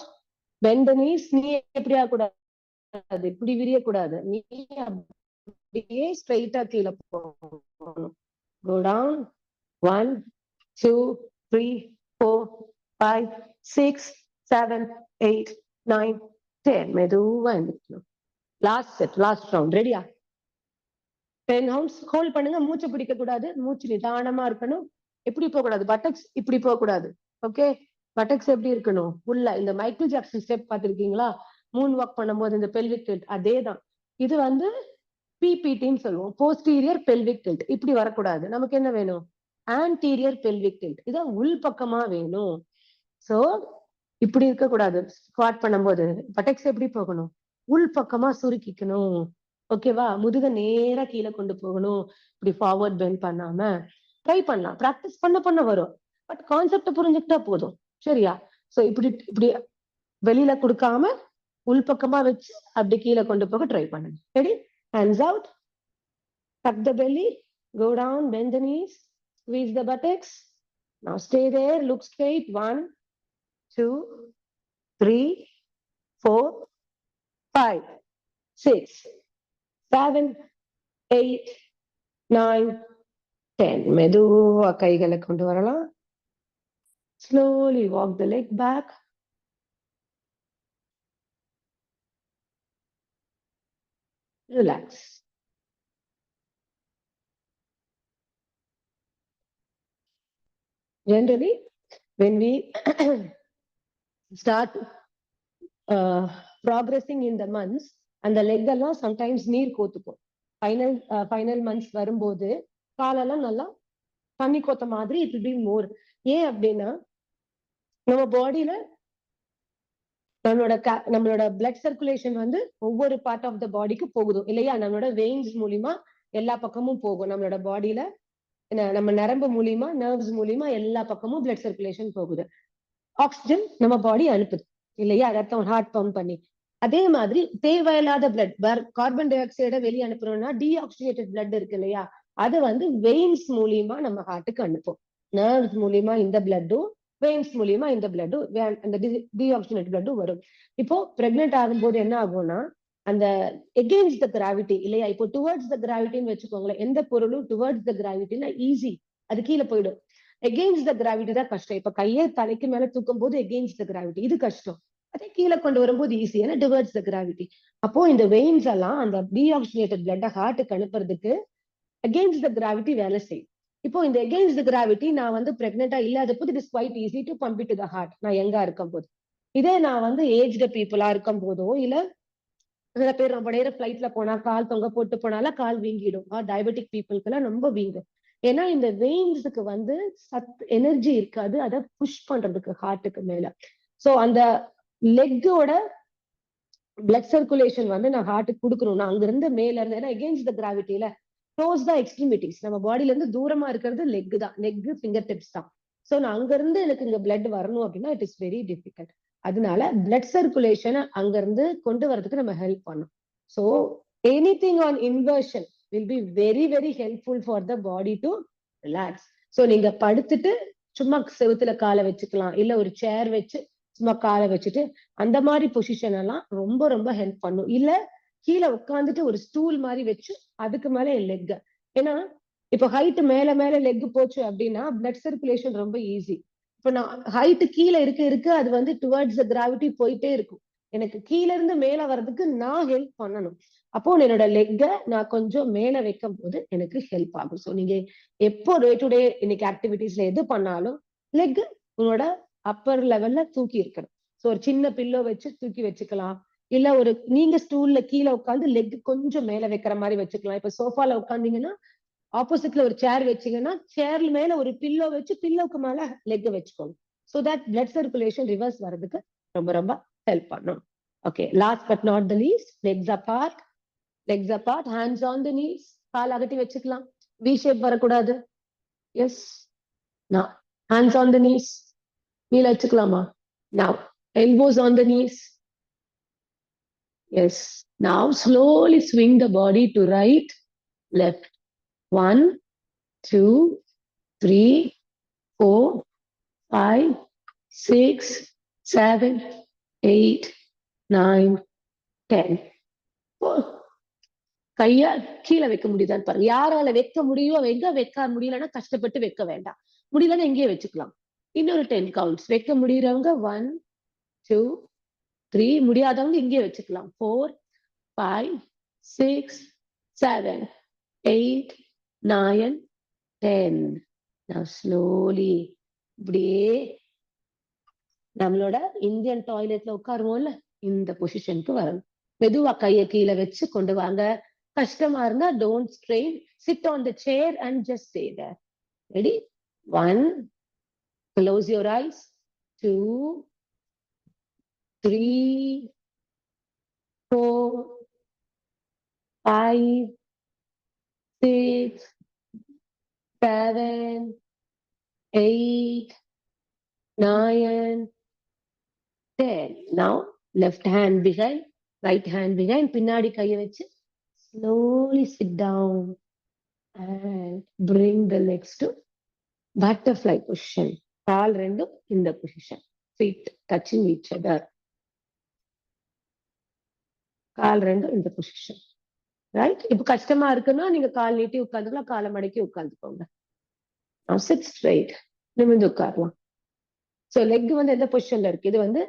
Bend the knees. நீ எப்படியா கூடாது, இப்படி விரிய கூடாது. நீ அப்படியே ஸ்ட்ரைட்டா கீழே போகணும். Go down. 1, 2, 3, 4, 5, 6, 7, 8, 9, 10. மெதுவா எந்திரிக்கணும். Last set, last round. ரெடியா? 10 ரவுண்ட்ஸ் ஹோல்ட் பண்ணுங்க. மூச்சு பிடிக்க கூடாது. மூச்சு நிதானமா இருக்கணும். எப்படி போக கூடாது? பட்டக்ஸ் இப்படி போக கூடாது. ஓகே? பட்டக்ஸ் எப்படி இருக்கணும்? உள்ள இந்த மைக்கேல் ஜாக்சன் ஸ்டெப் பார்த்திருக்கீங்களா? மூன் வாக் பண்ணும்போது இந்த பெல்விக் டில்ட் அதே தான். இது வந்து பிபிடின்னு சொல்லுவோம். Posterior pelvic tilt. இப்படி வரக்கூடாது. நமக்கு என்ன வேணும்? Anterior pelvic tilt. இதான் உள் பக்கமா வேணும். சோ இப்படி இருக்கக்கூடாது. ஸ்குவாட் பண்ணும்போது பட்டக்ஸ் எப்படி போகணும்? உள் பக்கமா சுருக்கிக்கணும். ஓகேவா? முதுக நேரா கீழே கொண்டு போகணும். இப்படி ஃபார்வர்ட் பெண்ட் பண்ணாம ட்ரை பண்ணலாம். பிராக்டிஸ் பண்ண வரும். பட் கான்செப்ட் புரிஞ்சுக்கிட்டா போதும். சரியா? சோ இப்படி இப்படி வெளியில கொடுக்காம உள் பக்கமா வச்சு அப்படி கீழே கொண்டு போக ட்ரை பண்ணுங்க. Ready? Hands out. Tuck the belly. Go down. Bend the knees. Squeeze the buttocks. Now stay there. Look straight. 1, 2, 3, 4, 5, 6, 7, 8, 9, 10. மெதுவா கைகளை கொண்டு வரலாம். Slowly walk the leg back. Relax. Generally, when we start progressing in the months, அந்த leg எல்லாம் sometimes நீர் கோத்துக்கும். Final months வரும்போது காலெல்லாம் நல்லா தண்ணி கோத்த மாதிரி இட் வில் பி மோர். ஏன் அப்படின்னா நம்ம பாடியில நம்மளோட பிளட் சர்க்குலேஷன் வந்து ஒவ்வொரு பார்ட் ஆஃப் த பாடிக்கு போகுது இல்லையா? நம்மளோட வெயின்ஸ் மூலியமா எல்லா பக்கமும் போகும். நம்மளோட பாடியில நம்ம நரம்பு மூலியமா, நர்வ்ஸ் மூலியமா எல்லா பக்கமும் பிளட் சர்க்குலேஷன் போகுது. ஆக்சிஜன் நம்ம பாடி அனுப்புது இல்லையா? ரத்தம் ஹார்ட் பம்ப் பண்ணி. அதே மாதிரி தேவையில்லாத பிளட், கார்பன் டை ஆக்சைடை வெளியே அனுப்புறோம்னா டீஆக்சிஜனேட்டட் பிளட் இருக்கு இல்லையா? அது வந்து வெயின்ஸ் மூலியமா நம்ம ஹார்ட்டுக்கு அனுப்பும். நர்வ்ஸ் மூலியமா இந்த பிளட்டும், வெயின்ஸ் மூலியமா இந்த பிளட்டும், அந்த டீஆக்சிஜனேட் பிளட்டும் வரும். இப்போ பிரெக்னென்ட் ஆகும்போது என்ன ஆகும்னா, அந்த எகெயின்ஸ்ட் த கிராவிட்டி இல்லையா? இப்போ டுவர்ட்ஸ் த கிராவிட்டின்னு வச்சுக்கோங்களேன். எந்த பொருளும் டுவர்ட்ஸ் த கிராவிட்டினா ஈஸி, அது கீழே போயிடும். எகெயின்ஸ்ட் த கிராவிட்டி தான் கஷ்டம். இப்ப கையை தலைக்கு மேல தூக்கும் போது எகெயின்ஸ்ட் த கிராவிட்டி, இது கஷ்டம். அதே கீழே கொண்டு வரும்போது ஈஸி, ஏன்னா டுவர்ட்ஸ் த கிராவிட்டி. அப்போ இந்த வெயின்ஸ் எல்லாம் அந்த டீஆக்சிஜனேட்டட் பிளட்டை ஹார்ட்டுக்கு அனுப்புறதுக்கு அகெயின்ஸ்ட் த கிராவிட்டி வேலை செய்யும். இப்போ இந்த அகெயின்ஸ்ட் த கிராவிட்டி நான் வந்து பிரெக்னெண்டா இல்லாத போது it is quite easy to pump it to the heart, நான் எங்க இருக்கும் போது. இதே நான் வந்து ஏஜ்டு பீப்புளா இருக்கும் போதோ, இல்ல சில பேர் ரொம்ப நேரம் பிளைட்ல போனா கால் தொங்க போட்டு போனாலும் கால் வீங்கிடும். டயபெட்டிக் பீப்புளுக்கு எல்லாம் ரொம்ப வீங்கும். ஏன்னா இந்த வெயின்ஸுக்கு வந்து எனர்ஜி இருக்காது அதை புஷ் பண்றதுக்கு ஹார்ட்டுக்கு மேல. சோ அந்த லெக்கோட பிளட் சர்க்குலேஷன் வந்து நான் ஹார்ட்டுக்கு கொடுக்கணும்னா அங்க இருந்து மேல இருந்து, ஏன்னா எகெயின்ஸ்ட் த கிராவிட்டியில க்ளோஸ் தான் எக்ஸ்ட்ரிமிட்டிஸ், நம்ம பாடியில இருந்து தூரமா இருக்கிறது லெக் தான், லெக் ஃபிங்கர் டிப்ஸ் தான். சோ நான் அங்க இருந்து எனக்கு இங்க பிளட் வரணும் அப்படின்னா இட் இஸ் வெரி டிஃபிகல்ட். அதனால பிளட் சர்க்குலேஷனை அங்க இருந்து கொண்டு வரதுக்கு நம்ம ஹெல்ப் பண்ணணும். So anything on inversion will be very very helpful for the body to relax. So நீங்க படுத்துட்டு சும்மா செவுத்துல காலை வச்சுக்கலாம், இல்ல ஒரு சேர் வச்சு சும்மா காலை வச்சுட்டு அந்த மாதிரி பொசிஷன் எல்லாம் ரொம்ப ரொம்ப ஹெல்ப் பண்ணும். இல்ல கீழே உட்காந்துட்டு ஒரு ஸ்டூல் மாதிரி வச்சு அதுக்கு மேல என் லெக், ஏன்னா இப்போ ஹைட் மேல மேல லெக் போச்சு அப்படின்னா பிளட் சர்க்குலேஷன் ரொம்ப ஈஸி. இப்போ நான் ஹைட் கீழே இருக்க அது வந்து டுவர்ட்ஸ் கிராவிட்டி போயிட்டே இருக்கும். எனக்கு கீழே இருந்து மேல வர்றதுக்கு நான் ஹெல்ப் பண்ணணும். அப்போ என்னோட லெக்க நான் கொஞ்சம் மேல வைக்கும் போது எனக்கு ஹெல்ப் ஆகும். ஸோ நீங்க எப்போ டே டு டே இன்னைக்கு ஆக்டிவிட்டிஸ்ல எது பண்ணாலும் லெக் உங்களோட அப்பர் லெவல்ல தூக்கி இருக்கணும். ஸோ ஒரு சின்ன பில்லோ வச்சு தூக்கி வச்சுக்கலாம், இல்ல ஒரு நீங்க ஸ்டூல்ல கீழே உட்காந்து லெக் கொஞ்சம் மேல வைக்கிற மாதிரி வச்சுக்கலாம். இப்ப சோஃபால உட்காந்தீங்கன்னா ஆப்போசிட்ல ஒரு சேர் வச்சீங்கன்னா சேர்ல மேல ஒரு பில்லோ வச்சு பில்லோக்கு மேல லெக் வச்சுக்கோங்க. So that blood circulation reverse வர்றதுக்கு ரொம்ப ரொம்ப ஹெல்ப் பண்ணும். Okay, last but not the least, legs apart, hands on the knees, கால் அகட்டி வச்சுக்கலாம், வி ஷேப் வரக்கூடாது. எஸ், நான் ஹேண்ட்ஸ் ஆன் த நீஸ், நீல வச்சுக்கலாமா? Now elbows on the knees. Yes, now slowly swing the body to right, left. 1, 2, 3, 4, 5, 6, 7, 8, 9, 10. கைய கீழே வைக்க முடியுதான்னு பாருங்க. யாரால வைக்க முடியும், எங்க வைக்க முடியலன்னா கஷ்டப்பட்டு வைக்க வேண்டாம், முடியலன்னா எங்கேயே வச்சுக்கலாம். இன்னொரு 10 கவுண்ட்ஸ். வைக்க முடியறவங்க 1, 2, 3, முடியாதவங்க இங்கே வச்சுக்கலாம். 4, 5, 6, 7, 8, 9, 10. Now slowly இப்படியே நம்மளோட இந்தியன் டாய்லெட்ல உட்காருவோம்ல இந்த பொசிஷனுக்கு வரணும். மெதுவா கையை கீழே வச்சு கொண்டு வாங்க. கஷ்டமா இருந்தா don't strain, sit on the chair and just stay there. Ready? 1, close your eyes. 2, 3, 4, 5, 6, 7, 8, 9, 10. Now left hand behind, right hand behind, பின்னாடி கையை வச்சு slowly sit down and bring the legs to butterfly position. கால் ரெண்டும் இந்த position, feet touching each other. கால் ரெண்டும் இந்த position, right? இப்ப கஷ்டமா இருக்குன்னா நீங்க கால் நீட்டி உட்காந்துக்கலாம், காலை மடக்கி உட்காந்துக்கோங்க. Now sit straight, நிமிர்ந்து உட்காரலாம். சோ லெக் வந்து எந்த பொசிஷன்ல இருக்கு? இது வந்து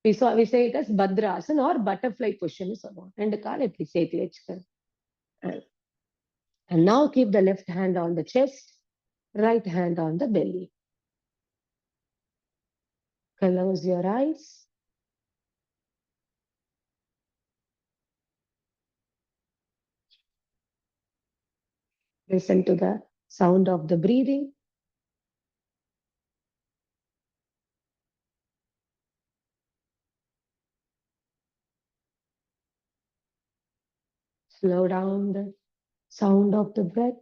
we say it as பத்ராசன் or butterfly position சொல்லுவோம். ரெண்டு கால் இப்படி சேர்த்து வச்சுக்கோங்க. And now keep the left hand on the chest, right hand on the belly. Close your eyes. Listen to the sound of the breathing. Slow down the sound of the breath.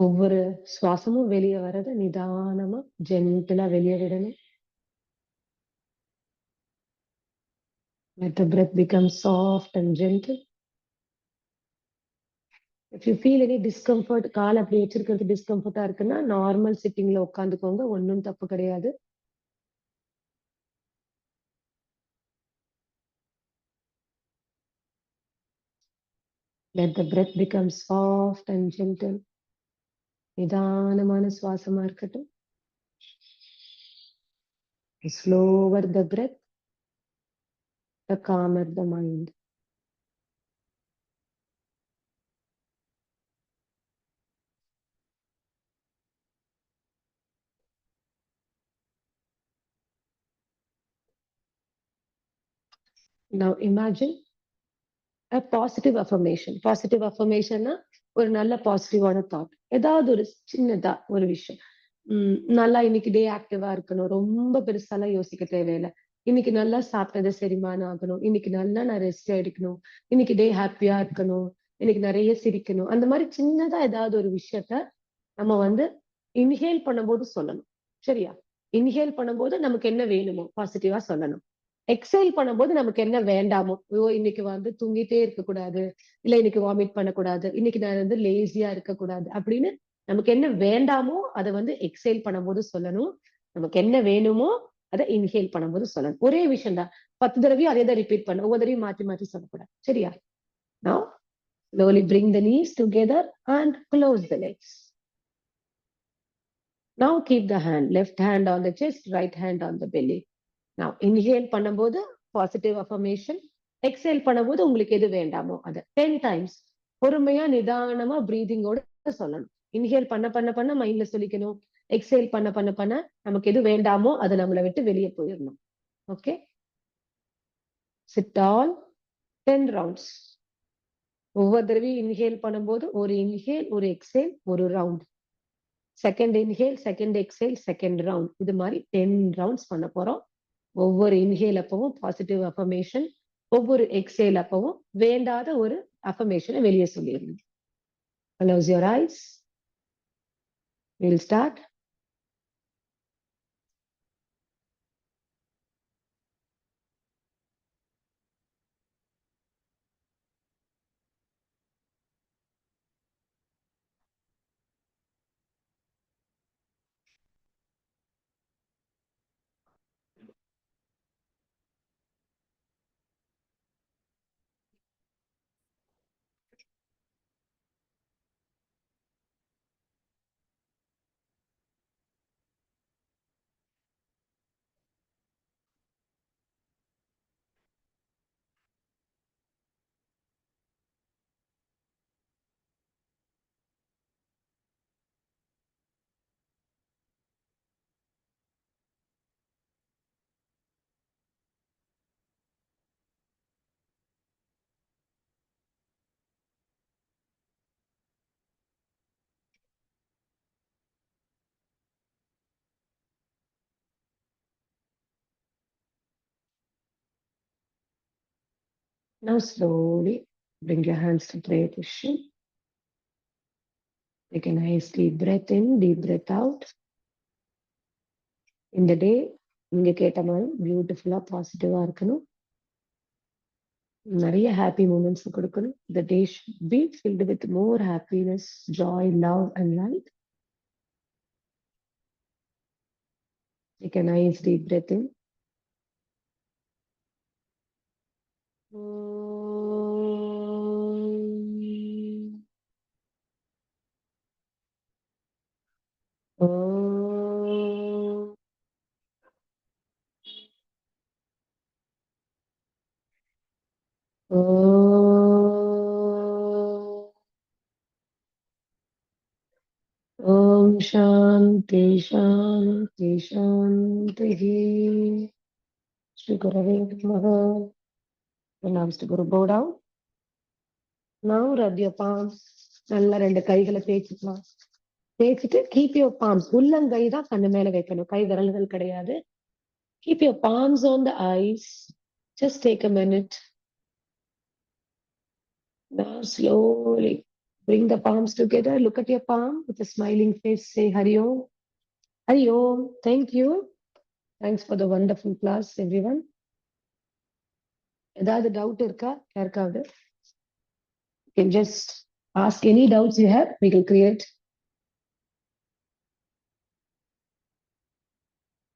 ஒவ்வொரு சுவாசமும் வெளியே வர்றத நிதானமா ஜென்டிலா வெளியே விடணும். Let the breath become soft and gentle. If you feel any discomfort, கால் அப்படி வச்சிருக்கிறது டிஸ்கம்ஃபர்ட்டா இருக்குன்னா normal சிட்டிங்ல உட்காந்துக்கோங்க, ஒன்னும் தப்பு கிடையாது. Let the breath become soft and gentle. நிதானமான சுவாசமா இருக்கட்டும். The slower the breath, the calmer the mind. Now imagine a positive affirmation. Positive affirmation ஒரு நல்ல பாசிட்டிவான தாட். ஏதாவது ஒரு சின்னதா ஒரு விஷயம். நல்லா இன்னைக்கு டே ஆக்டிவா இருக்கணும். ரொம்ப பெருசாலாம் யோசிக்க தேவையில்லை. இன்னைக்கு நல்லா சாப்பிட்டது செரிமானம் ஆகணும். இன்னைக்கு நல்லா நான் ரெஸ்ட் எடுக்கணும். இன்னைக்கு டே ஹாப்பியா இருக்கணும். இன்னைக்கு நிறைய சிரிக்கணும். அந்த மாதிரி சின்னதா ஏதாவது ஒரு விஷயத்த நம்ம இன்ஹேல் பண்ணும்போது சொல்லணும். சரியா? இன்ஹேல் பண்ணும்போது நமக்கு என்ன வேணுமோ பாசிட்டிவா சொல்லணும். எக்ஸைல் பண்ணும்போது நமக்கு என்ன வேண்டாமோ, இன்னைக்கு தூங்கிட்டே இருக்கக்கூடாது, இல்ல இன்னைக்கு வாமிட் பண்ணக்கூடாது, இன்னைக்கு நான் லேசியா இருக்கக்கூடாது அப்படின்னு நமக்கு என்ன வேண்டாமோ அதை எக்ஸைல் பண்ணும்போது சொல்லணும். நமக்கு என்ன வேணுமோ அதை இன்ஹேல் பண்ணும்போது சொல்லணும். ஒரே விஷயம் தான். 10 தடவையும் அதே தான் ரிப்பீட் பண்ண, ஒவ்வொரு தடவையும் மாத்தி மாத்தி சொல்லக்கூடாது. சரியா? Now slowly bring the knees together and close the legs. Now keep the left hand on the chest, right hand on the belly. Now inhale பண்ணும்போது பாசிட்டிவ் அஃபர்மேஷன், எக்ஸேல் பண்ணும்போது உங்களுக்கு எது வேண்டாமோ அதை 10 times பொறுமையா நிதானமா பிரீதிங்கோட சொல்லணும். இன்ஹேல் பண்ண பண்ண பண்ண மைண்ட்ல சொல்லிக்கணும். எக்ஸேல் பண்ண பண்ண பண்ண நமக்கு எது வேண்டாமோ அதை நம்மளை விட்டு வெளியே போயிடணும். Okay, sit all 10 rounds. ஒவ்வொரு தடவையும் இன்ஹேல் பண்ணும்போது ஒரு இன்ஹேல், ஒரு எக்ஸேல், ஒரு round. Second inhale, second exhale, second round. இது மாதிரி 10 rounds பண்ண போறோம். ஒவ்வொரு இன்ஹேல் அப்பவும் பாசிட்டிவ் அஃபர்மேஷன், ஒவ்வொரு எக்ஸேல் அப்பவும் வேண்டாத ஒரு அஃபர்மேஷனை வெளியே சொல்லிடணும். Close your eyes. We'll start. Now slowly bring your hands to prayer position. Take a nice deep breath in, deep breath out. இந்த டே நீங்க கேட்ட மாதிரி பியூட்டிஃபுல்லா பாசிட்டிவா இருக்கணும். நிறைய ஹாப்பி மூமெண்ட்ஸ் கொடுக்கணும். The day should be filled with more happiness, joy, love and light. Take a nice deep breath in. Om Shanti Shanti Shanti. Shri Gurave Namaha. Pranams to Guru. Bow down. Now rub your palms. நல்லா 2 கைகளை தேய்ச்சிக்கலாம். தேய்ச்சிட்டு keep your palms. உள்ளங்கை தான் கண்ணு மேல வைக்கணும். கை விரல்கள் கிடையாது. Keep your palms on the eyes. Just take a minute. Now slowly bring the palms together. Look at your palm with a smiling face. Say Hari Om. Hari Om. Thank you. Thanks for the wonderful class, everyone. ஏதாவது doubt இருக்கா யாருக்காவது? You can just ask any doubts you have. We will create